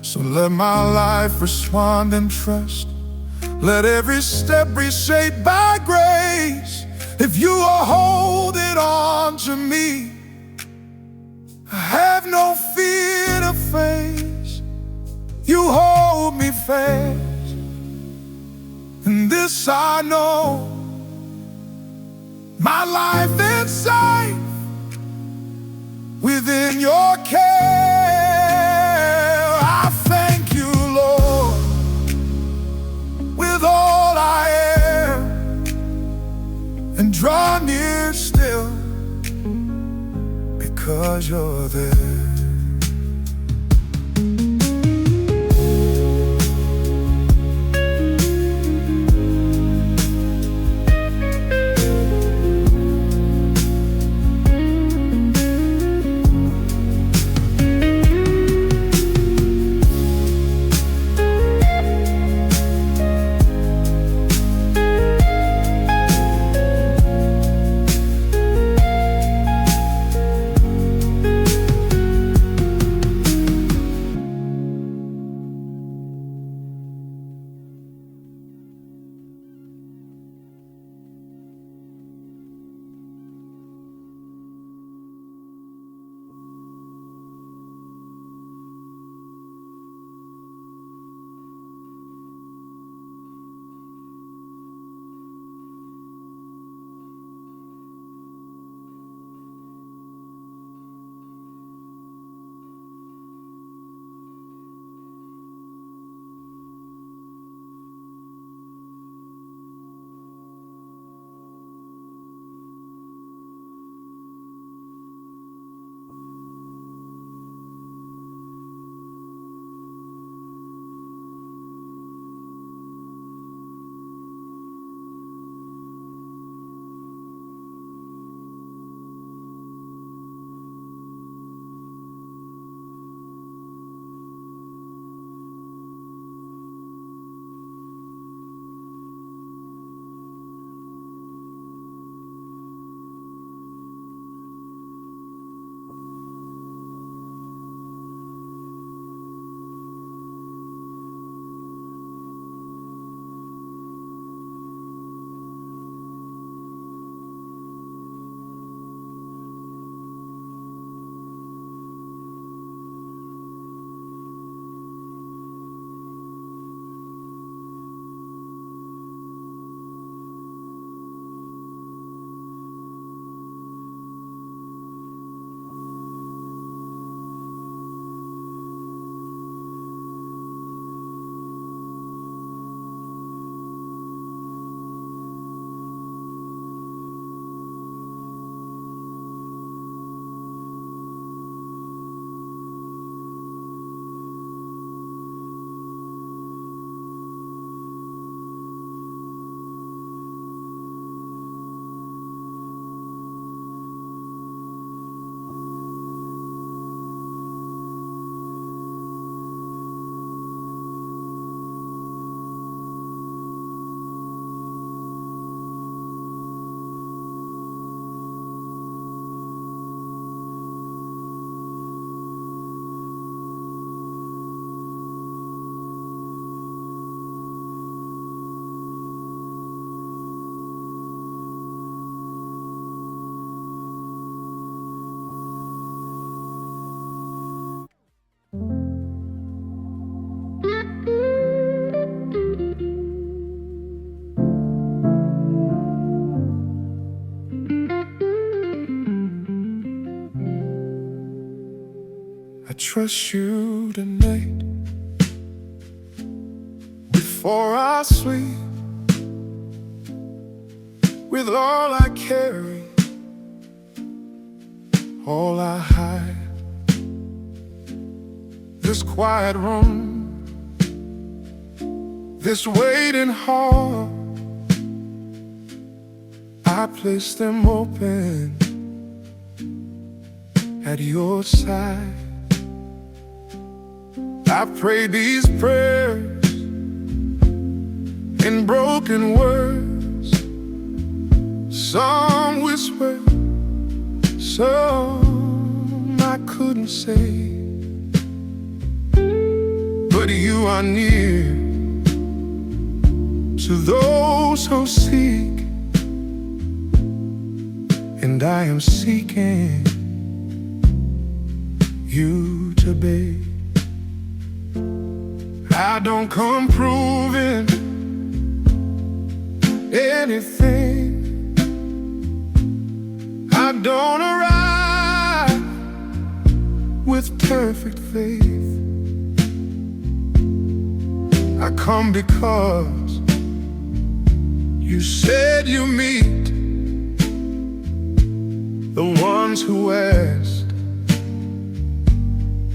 So let my life respond in trust. Let every step be shaped by grace. If you are holding on to me, I have no fear to face. You hold me fast, and this This I know, my life is safe within your care. I thank you, Lord, with all I am, and draw near still because you're there. trust you tonight. Before I sleep, with all I carry, all I hide, this quiet room, this waiting hall, I place them open at your side. I pray these prayers in broken words, some whisper, some I couldn't say. But you are near to those who seek, and I am seeking you to be. I don't come proving anything. I don't arrive with perfect faith. I come because you said you meet the ones who ask,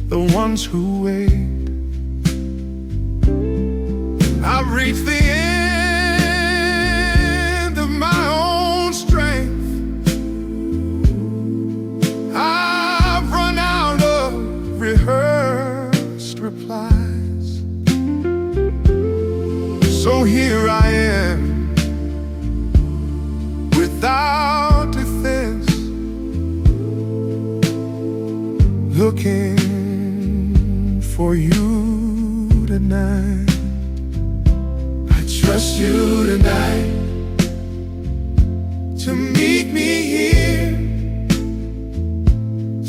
the ones who wait. I've reached the end of my own strength. I've run out of rehearsed replies. So here I am, without defense, looking for you tonight. I trust you tonight to meet me here,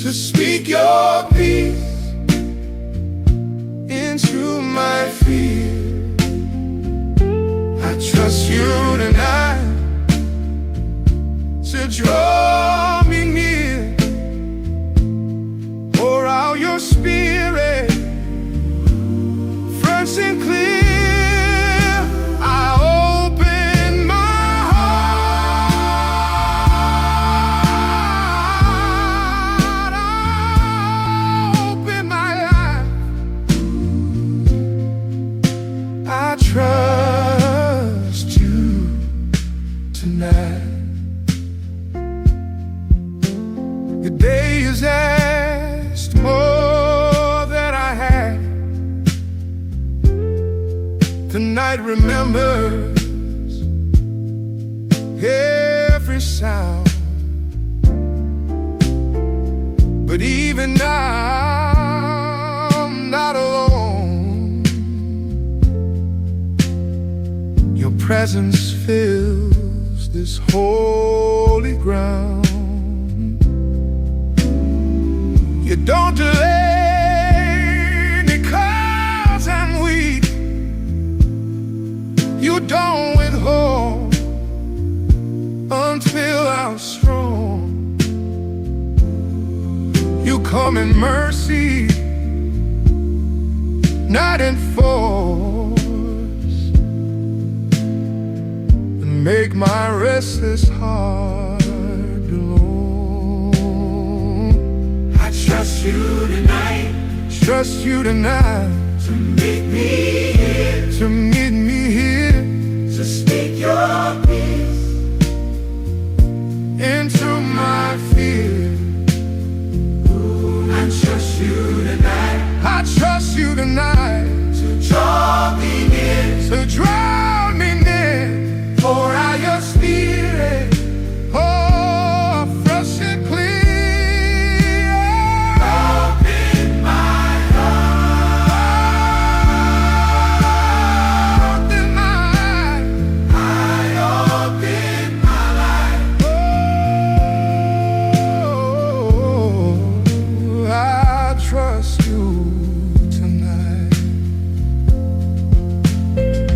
to speak your peace into my fear. I trust you tonight to draw me near. Pour out your spirit, fresh and clear. I open my heart, I open my life. I trust you tonight. The day is asked more than I had. Tonight remembers every sound. But even now, I'm not alone. Your presence fills this holy ground. You don't delay because I'm weak. You don't withhold until I'm strong. You come in mercy, not in force, and make my restless heart belong. I trust you tonight, trust you tonight, to meet me here, to meet me here, to speak your peace into my fear. I trust you tonight, I trust you tonight, to draw me near, to draw me near. Pour out your spirit, oh, fresh and clear. Open my heart, open my, I open my life. Oh, I trust you tonight.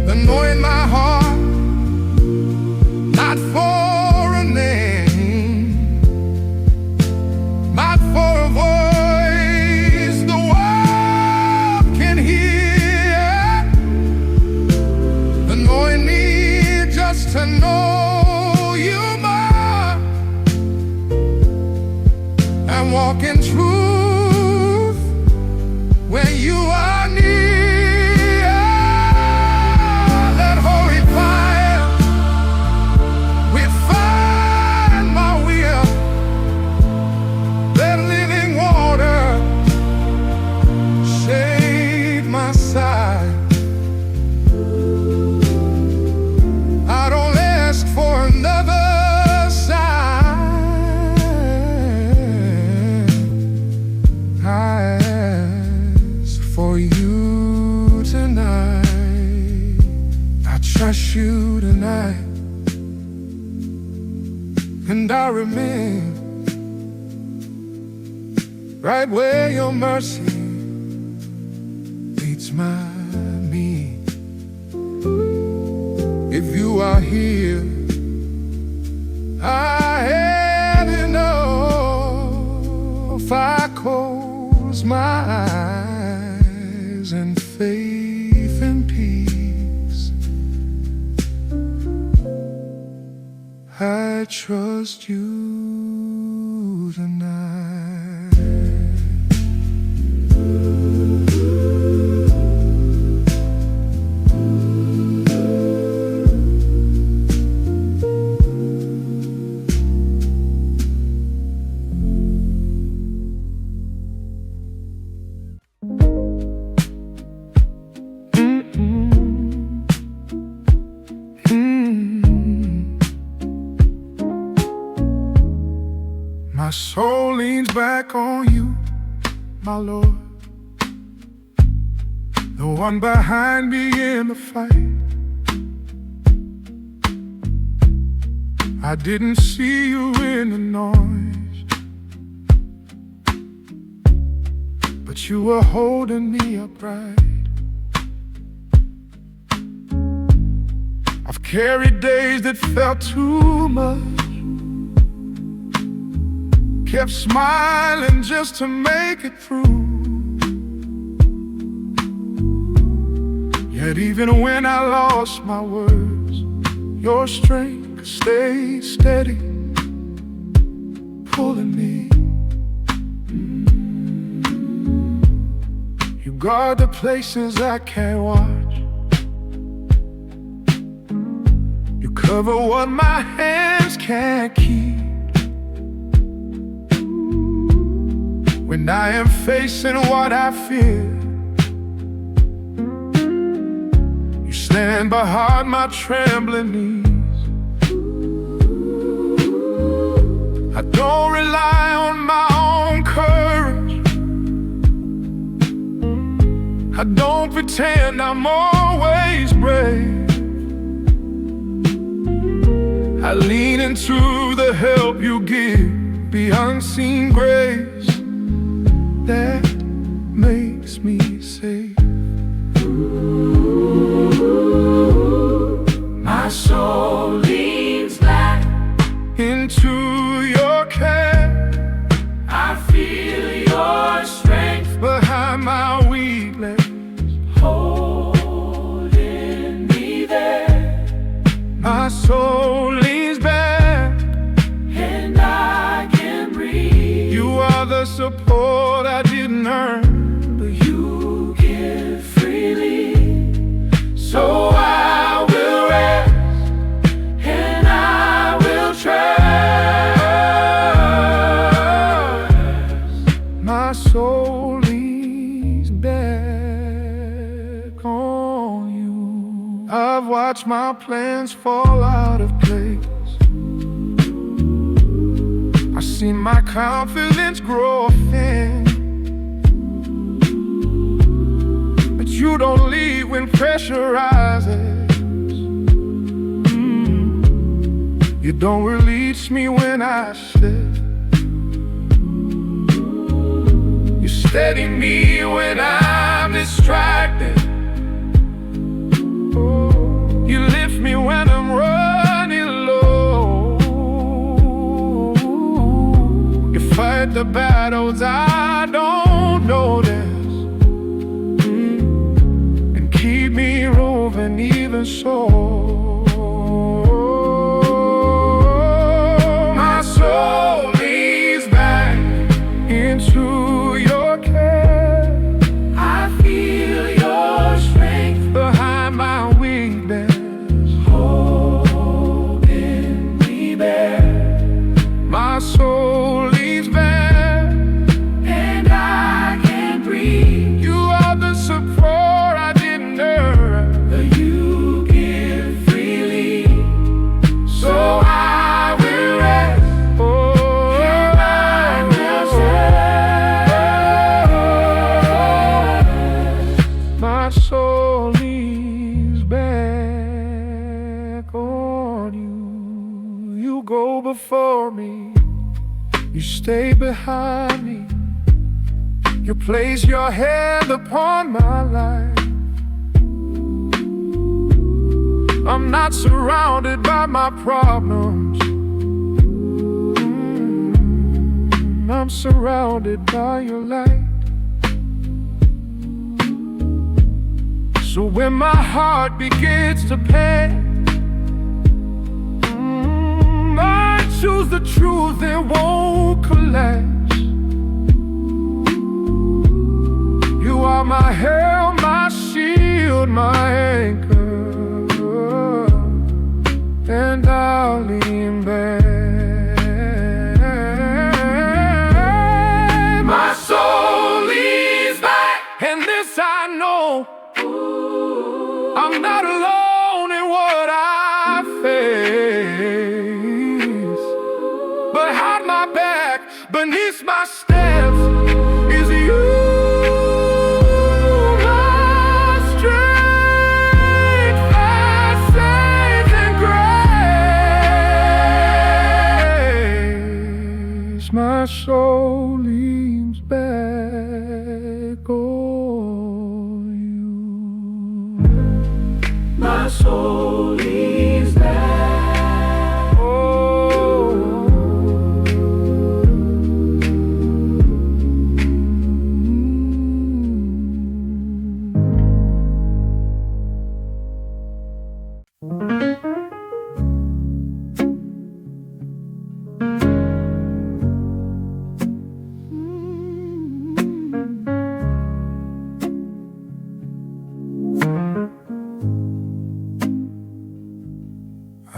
Anoint my heart, not for a name, not for a voice the world can hear. Anoint me just to know you more and walk in truth when you are near. Let holy fire refine my will. Let living water shade my side. I don't ask for another sign. I ask for you tonight. I trust you tonight, and I remain right where your mercy leads me. If you are here, I have enough. I close my eyes in faith and peace. I trust you tonight. My soul leans back on you, my Lord, the one behind me in the fight. I didn't see you in the noise, but you were holding me upright. I've carried days that felt too much, kept smiling just to make it through. Yet even when I lost my words, your strength stayed steady, pulling me. You guard the places I can't watch. You cover what my hands can't keep. When I am facing what I fear, you stand behind my trembling knees. I don't rely on my own courage. I don't pretend I'm always brave. I lean into the help you give, the unseen grace that makes me safe. My soul leans back into your care. I feel your strength Behind my weak legs, holding me there. my soul leans back. And I can breathe. You are the support I didn't earn, But you give freely. So I will rest and I will trust. my soul leans back on you. I've watched my plans fall out of place. I've seen my confidence grow thin, but you don't leave when pressure rises. You don't release me when I slip. You steady me when I'm distracted. You lift me when I'm running low. You fight the battles I don't notice, and keep me moving even so. My soul leans back into your care. I feel your strength Behind my weakness, holding me there. my soul leans back. And I can breathe. You are the support I didn't earn. But you give freely. So I will rest and I will trust. My soul leans back on you. You go before me, you stay behind me. You place your hand upon my life. I'm not surrounded by my problems, I'm surrounded by your light. So when my heart begins to panic, I choose the truth and won't collapse. You are my help, my shield, my anchor, and I'll lean back. My soul leans back, and this I know, I'm not alone in what I face. Behind my back, beneath my steps, is you, my strength, my saving grace. My soul leans back on you. My soul leans back. Oh.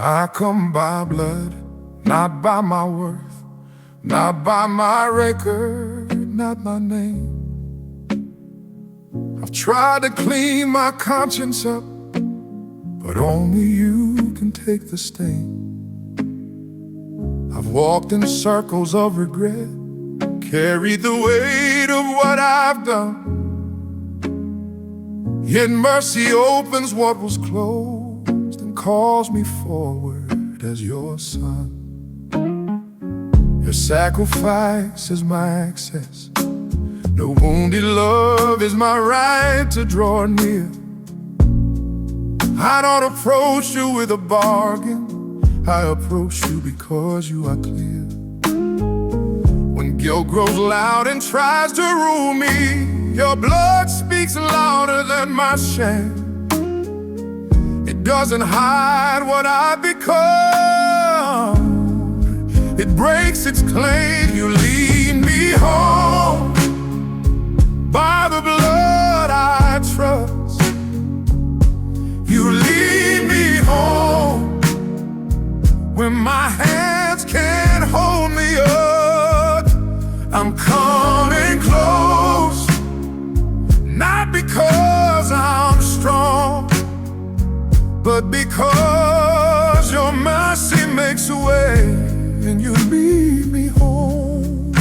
I come by blood, not by my worth, not by my record, not my name. I've tried to clean my conscience up, but only you can take the stain. I've walked in circles of regret, carried the weight of what I've done. Yet mercy opens what was closed, calls me forward as your son. Your sacrifice is my access. No wounded love is my right to draw near. I don't approach you with a bargain, I approach you because you are clear. When guilt grows loud and tries to rule me, your blood speaks louder than my shame. It doesn't hide what I've become, it breaks its claim. You lead me home by the blood I trust. You lead me home when my hands can't hold me up. I'm coming close, not because I'm strong, but because your mercy makes a way and you lead me home.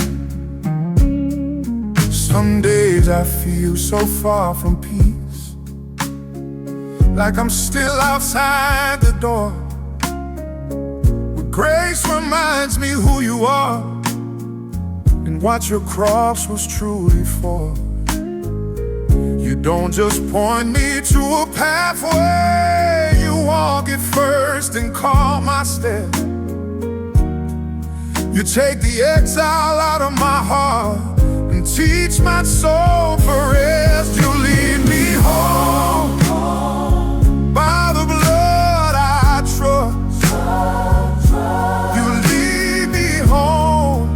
Some days I feel so far from peace, like I'm still outside the door. But grace reminds me who you are and what your cross was truly for. You don't just point me to a pathway, you walk it first and call my step. You take the exile out of my heart and teach my soul for rest. You lead me home by the blood I trust. You lead me home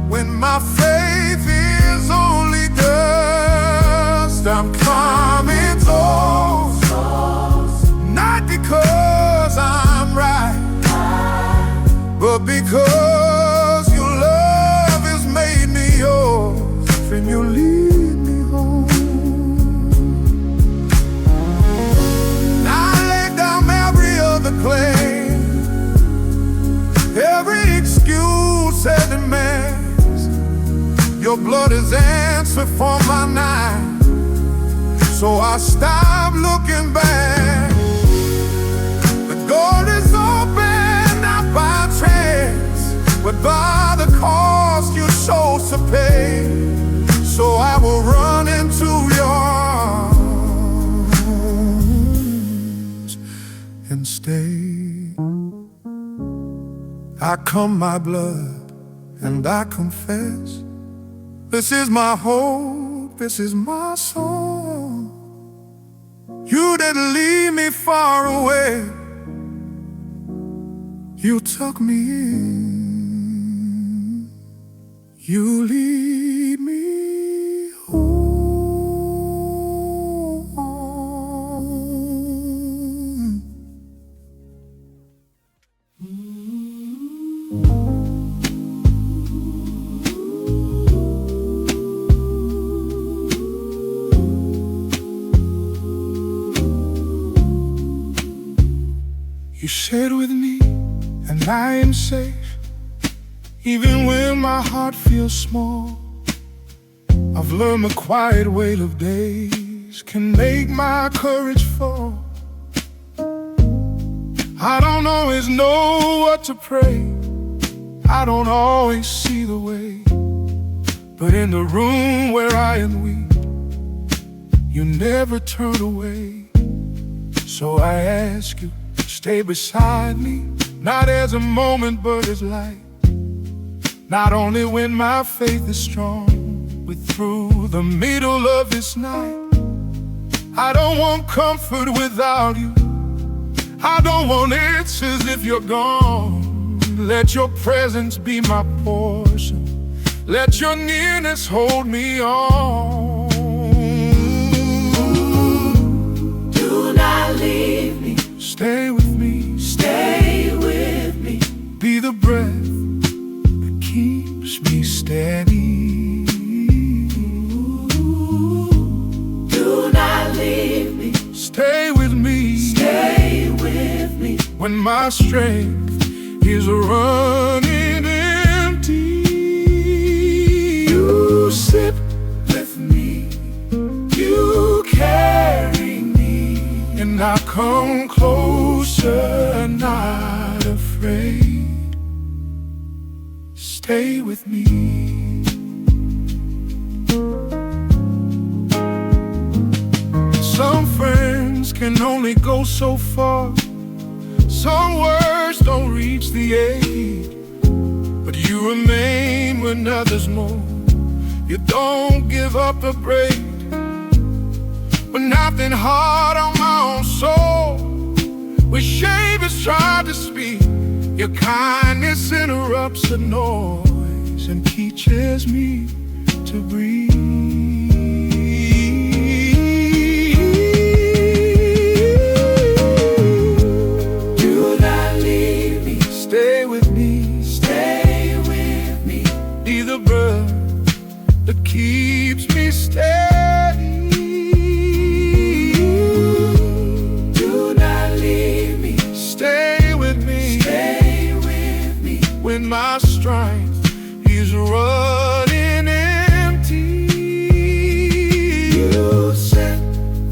when my faith is only dust. I'm coming close, not because I'm right, but because your love has made me yours, and you lead me home. I lay down every other claim, every excuse and demands. Your blood is answer for my night, so I stop looking back. The door is open, not by chance, but by the cost you chose to pay. So I will run into your arms and stay. I come my blood, and I confess, this is my hope, this is my song. You didn't leave me far away, you took me in, you lead me home. You sit with me and I am safe, even when my heart feels small. I've learned the quiet weight of days can make my courage fall. I don't always know what to pray, I don't always see the way, but in the room where I am weak, you never turn away. So I ask you, stay beside me, not as a moment but as light. Not only when my faith is strong, but through the middle of this night. I don't want comfort without you, I don't want answers if you're gone. Let your presence be my portion, let your nearness hold me on. Do not leave me. Stay with me, Stay with me. be the breath that keeps me steady. Do not leave me. Stay with me, Stay with me. when my strength is running empty. You sit with me, you carry me, and I come closer, not afraid. Stay with me. Some friends can only go so far, some words don't reach the aid, but you remain when others move. You don't give up a break, but nothing hard on my own soul. When shame is trying to speak, your kindness interrupts the noise and teaches me to breathe. Do not leave me. Stay with me, Stay with me. be the breath that keeps me steady. Do not leave me. Stay with me, Stay with me. when my strength is running empty. You sit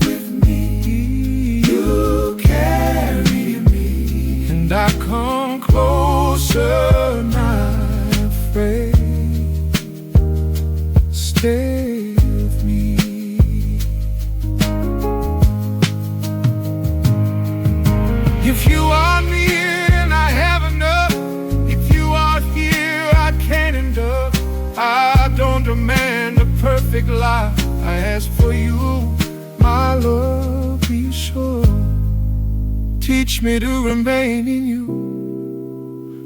with me. You carry me. And I come closer, not afraid. Stay with me. If you are near and I have enough, if you are here I can't endure. I don't demand a perfect life, I ask for you, my love, be sure. Teach me to remain in you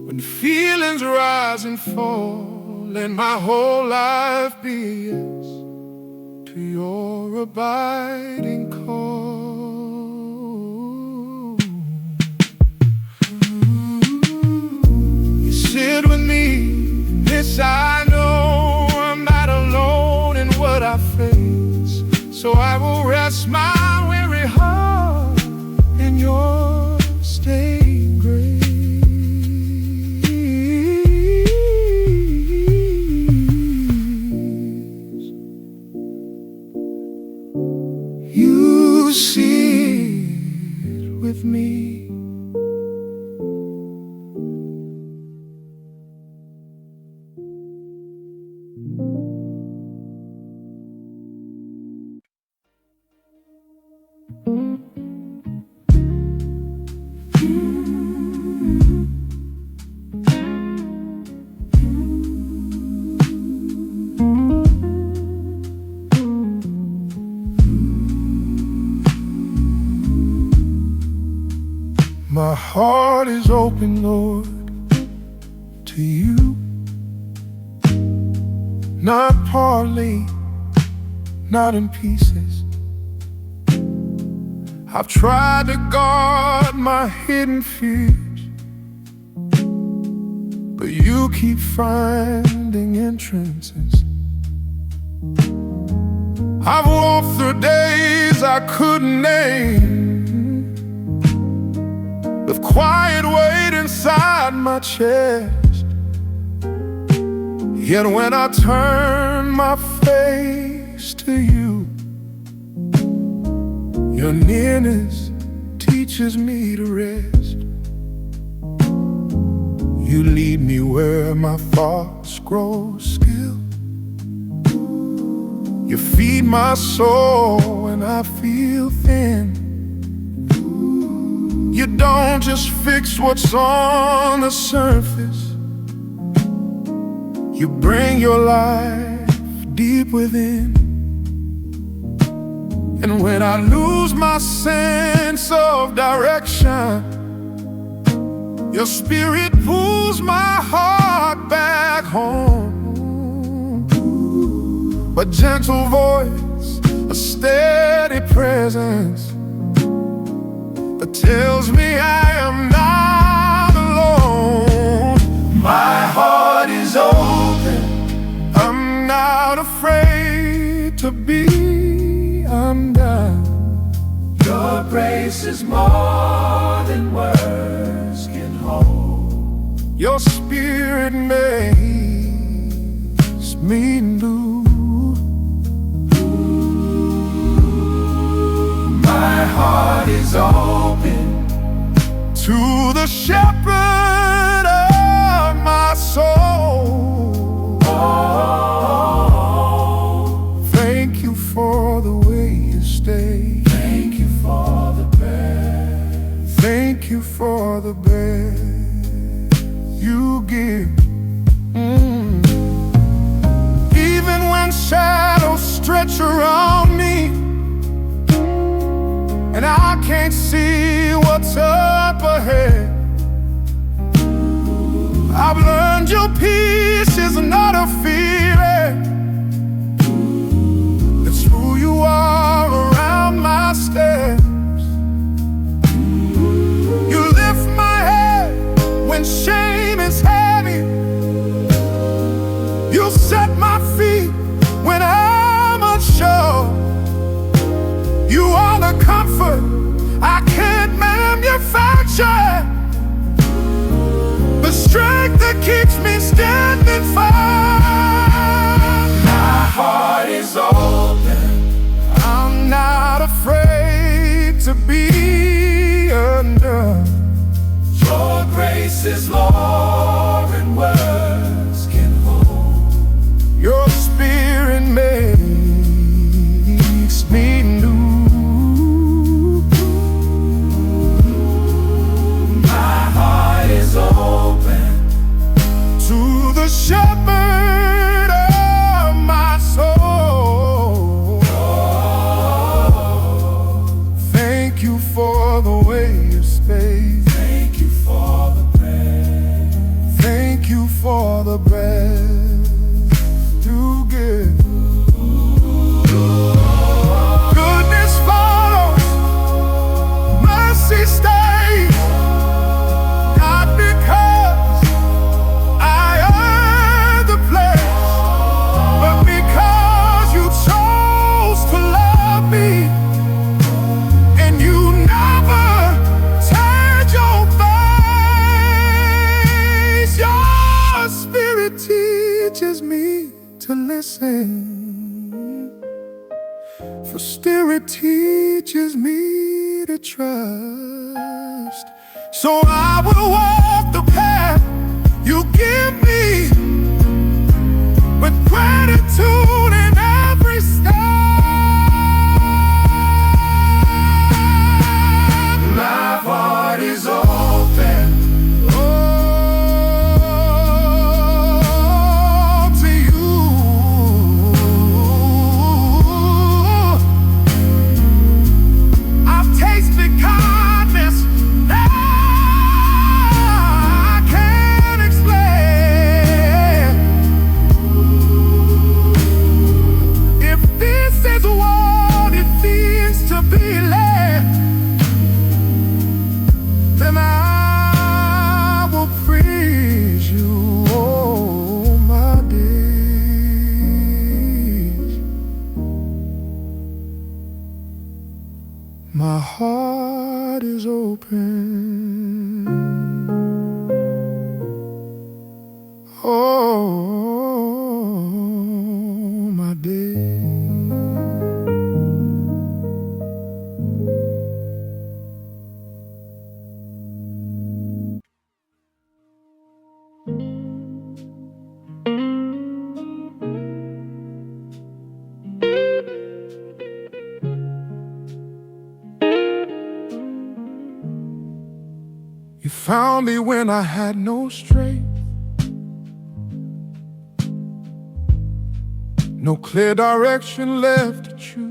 when feelings rise and fall, and my whole life be yes to your abiding call. You sit with me, this I know, I'm not alone in what I face. So I will rest my weary heart in your staying grace. You heart is open, Lord, to you. Not partly, not in pieces. I've tried to guard my hidden fears, but you keep finding entrances. I've walked through days I couldn't name, with quiet weight inside my chest. Yet when I turn my face to you, your nearness teaches me to rest. You lead me where my thoughts grow still. You feed my soul when I feel thin. You don't just fix what's on the surface. You bring your life deep within. And when I lose my sense of direction, your spirit pulls my heart back home. A gentle voice, a steady presence that tells me I am not alone. My heart is open, I'm not afraid to be undone. Your grace is more than words can hold. Your spirit makes me new. My heart is open to the shepherd of my soul. Oh, thank you for the way you stay. Thank you for the best. Thank you for the best you give. Even when shadows stretch around me and I can't see what's up ahead, I've learned your peace is not a feeling. It's who you are around my steps. You lift my head when shame is heavy. You set my feet when I'm unsure. You are the comfort I can't manufacture, the strength that keeps me standing firm. My heart is open, I'm not afraid to be undone. Your grace is more than words can hold. Your spirit makes me new. Open to the shepherd of my soul. Oh, thank you for the way you stay. Thank you for the breath. Thank you for the breath you give. Goodness follows, mercy stays. For still it teaches me to trust. So I will walk the path you give me with gratitude in every step. My heart is open. Kindness, You found me when I had no strength, no clear direction left to choose.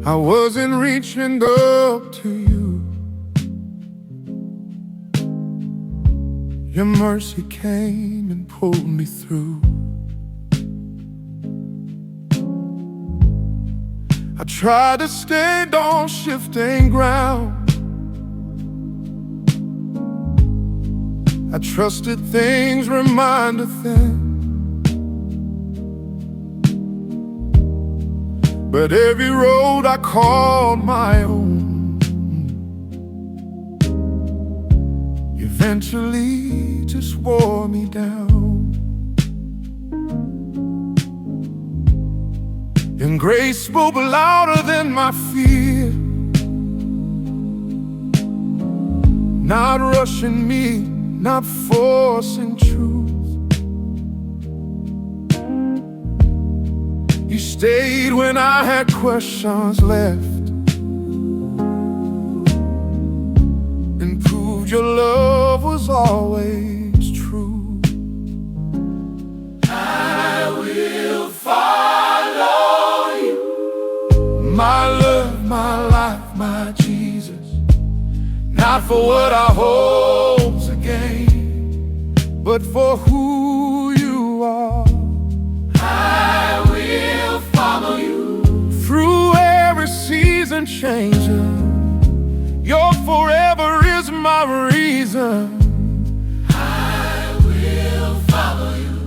I wasn't reaching up to you. Your mercy came and pulled me through. I tried to stand on shifting ground. I trusted things reminded them. But every road I called my own eventually just wore me down. And grace spoke louder than my fear, not rushing me, not forcing truth. You stayed when I had questions left and proved your love was always true. I will follow you. My love, my life, my Jesus, not for what I hope to gain, but for who you are. I will follow you Through every season changing, your forever is my reason. I will follow you.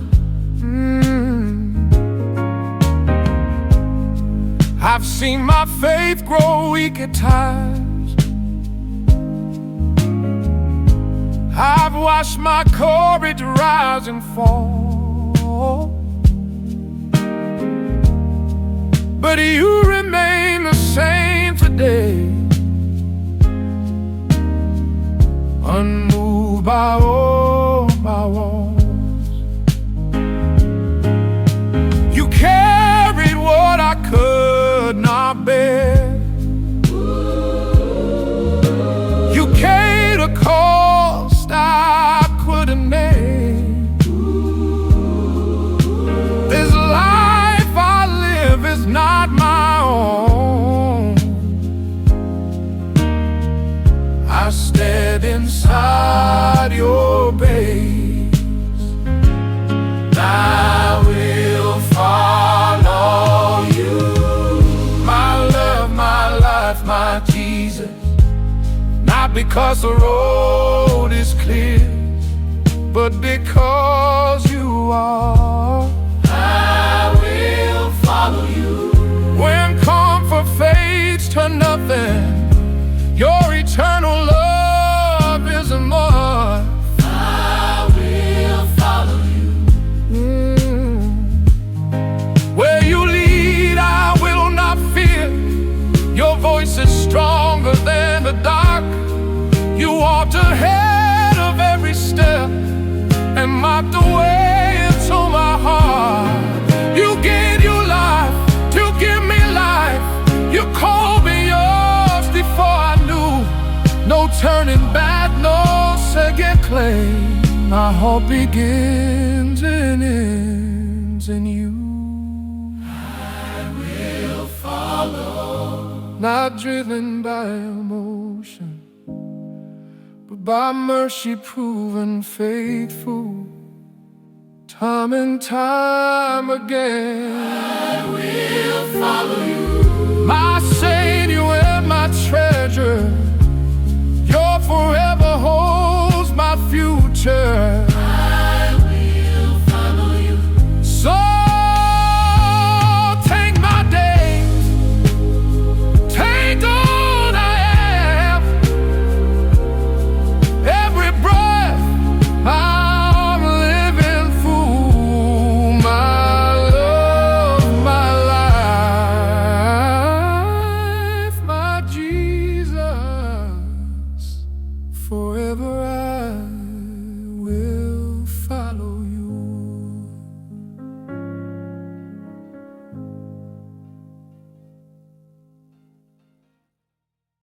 I've seen my faith grow weak at times. I've watched my courage rise and fall. But you remain the same today, unmoved by all my walls. You carried what I could not bear. You paid a cost I couldn't name. This life I live is not my own. I stand inside your base. I will follow you. My love, my life, my Jesus, not because the road is clear, but because you are. I will follow you. When comfort fades to nothing, your eternal love is enough. I will follow you. Where you lead, I will not fear. Your voice is stronger than the dark. You walked ahead of every step and marked the way into my heart. You gave your life to give me life. You called me yours before I knew. No turning back, no second claim. My heart begins and ends in you. I will follow. Not driven by emotion, but by mercy proven faithful, time and time again. I will follow you. My Savior